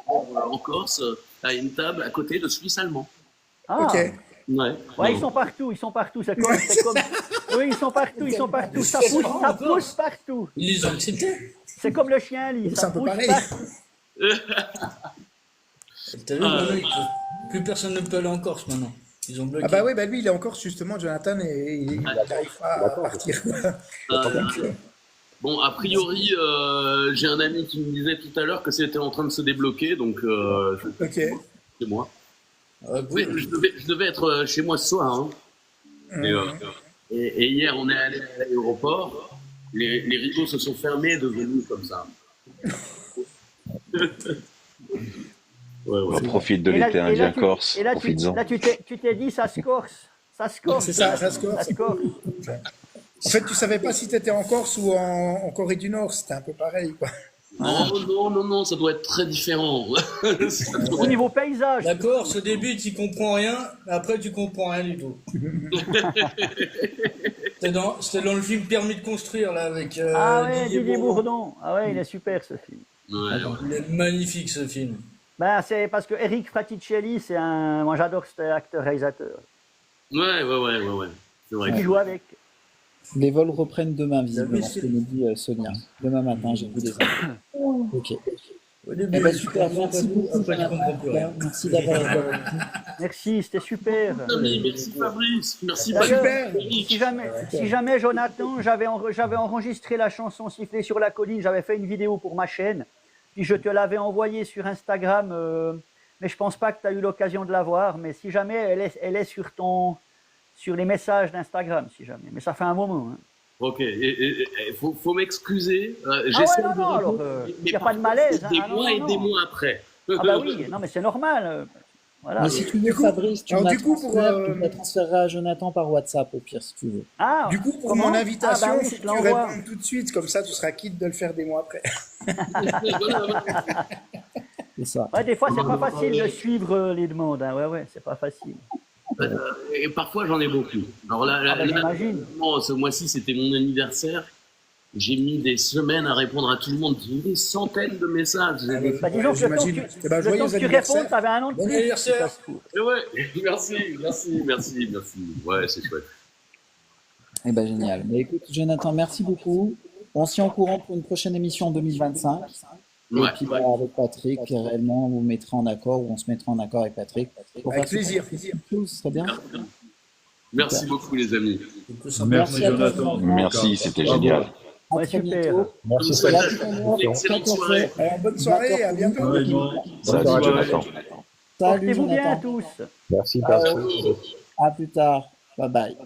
en Corse à une table à côté de Suisses allemands. Ah. Ok. Ouais, ils sont partout. C'est comme... Oui, ils sont partout. Ça pousse partout. Ils les ont acceptés. C'est comme le chien, Lee. C'est un peu pareil. T'as vu, maintenant, plus personne ne peut aller en Corse maintenant. Ils ont bloqué. Ah bah oui, lui il est en Corse justement, Jonathan, et il n'arrive pas à partir. Bon, a priori, j'ai un ami qui me disait tout à l'heure que c'était en train de se débloquer, donc c'est moi. Je devais être chez moi ce soir. Hein. Et hier, on est allé à l'aéroport. Les rideaux se sont fermés de venus comme ça. On profite de l'été indien corse. Et là, tu t'es dit, ça se corse. C'est ça, ça se corse. En fait, tu savais pas si tu étais en Corse ou en Corée du Nord, c'était un peu pareil, quoi. Non, ça doit être très différent. Au niveau paysage. La Corse, au début, tu comprends rien, après, tu comprends rien du tout. C'était dans le film Permis de construire, là, avec Didier Bourdon. Ah ouais, il est super, ce film. Il est magnifique, ce film. Ben, c'est parce que Eric Fraticelli, moi j'adore cet acteur-réalisateur. Ouais. C'est vrai. Qui joue avec. Les vols reprennent demain, visiblement, ce que nous dit Sonia. Demain matin, j'ai vu des infos. Ok. Eh ben, super, merci beaucoup. Merci d'avoir été avec nous. Merci, c'était super. Merci Fabrice, merci D'ailleurs, si jamais Jonathan, j'avais enregistré la chanson Siffler sur la colline, j'avais fait une vidéo pour ma chaîne, puis je te l'avais envoyée sur Instagram, mais je pense pas que tu as eu l'occasion de la voir, mais si jamais elle est sur les messages d'Instagram, si jamais, mais ça fait un moment. Hein. Ok, faut m'excuser. J'essaie de répondre, il n'y a pas de malaise. Des mois après. Ah bah oui, non mais c'est normal. Voilà. Mais si tu veux, Fabrice, tu la transféreras à Jonathan par WhatsApp, au pire, si tu veux. Ah, du coup, pour mon invitation, oui, tu réponds tout de suite, comme ça, tu seras quitte de le faire des mois après. C'est ça. Ouais, des fois, c'est pas facile de suivre les demandes. Hein. Ouais, c'est pas facile. Et parfois, j'en ai beaucoup. Alors là, ce mois-ci, c'était mon anniversaire. J'ai mis des semaines à répondre à tout le monde. J'ai eu des centaines de messages. Disons que le temps que tu réponds, tu avais un an de plus. Anniversaire. Merci. Ouais, c'est chouette. Eh ben génial. Mais écoute, Jonathan, merci beaucoup. On s'y est en courant pour une prochaine émission en 2025. Et puis avec Patrick, réellement, on vous mettra en accord, ou on se mettra en accord avec Patrick. Avec plaisir. Ce serait bien. Merci beaucoup, les amis. Merci, Jonathan. Merci, c'était génial. Ouais, super. Merci, excellente soirée. Bonne soirée, à bientôt. Salut, Jonathan. Salut, Portez-vous bien Jonathan. tous. Merci, À plus tard. Bye bye.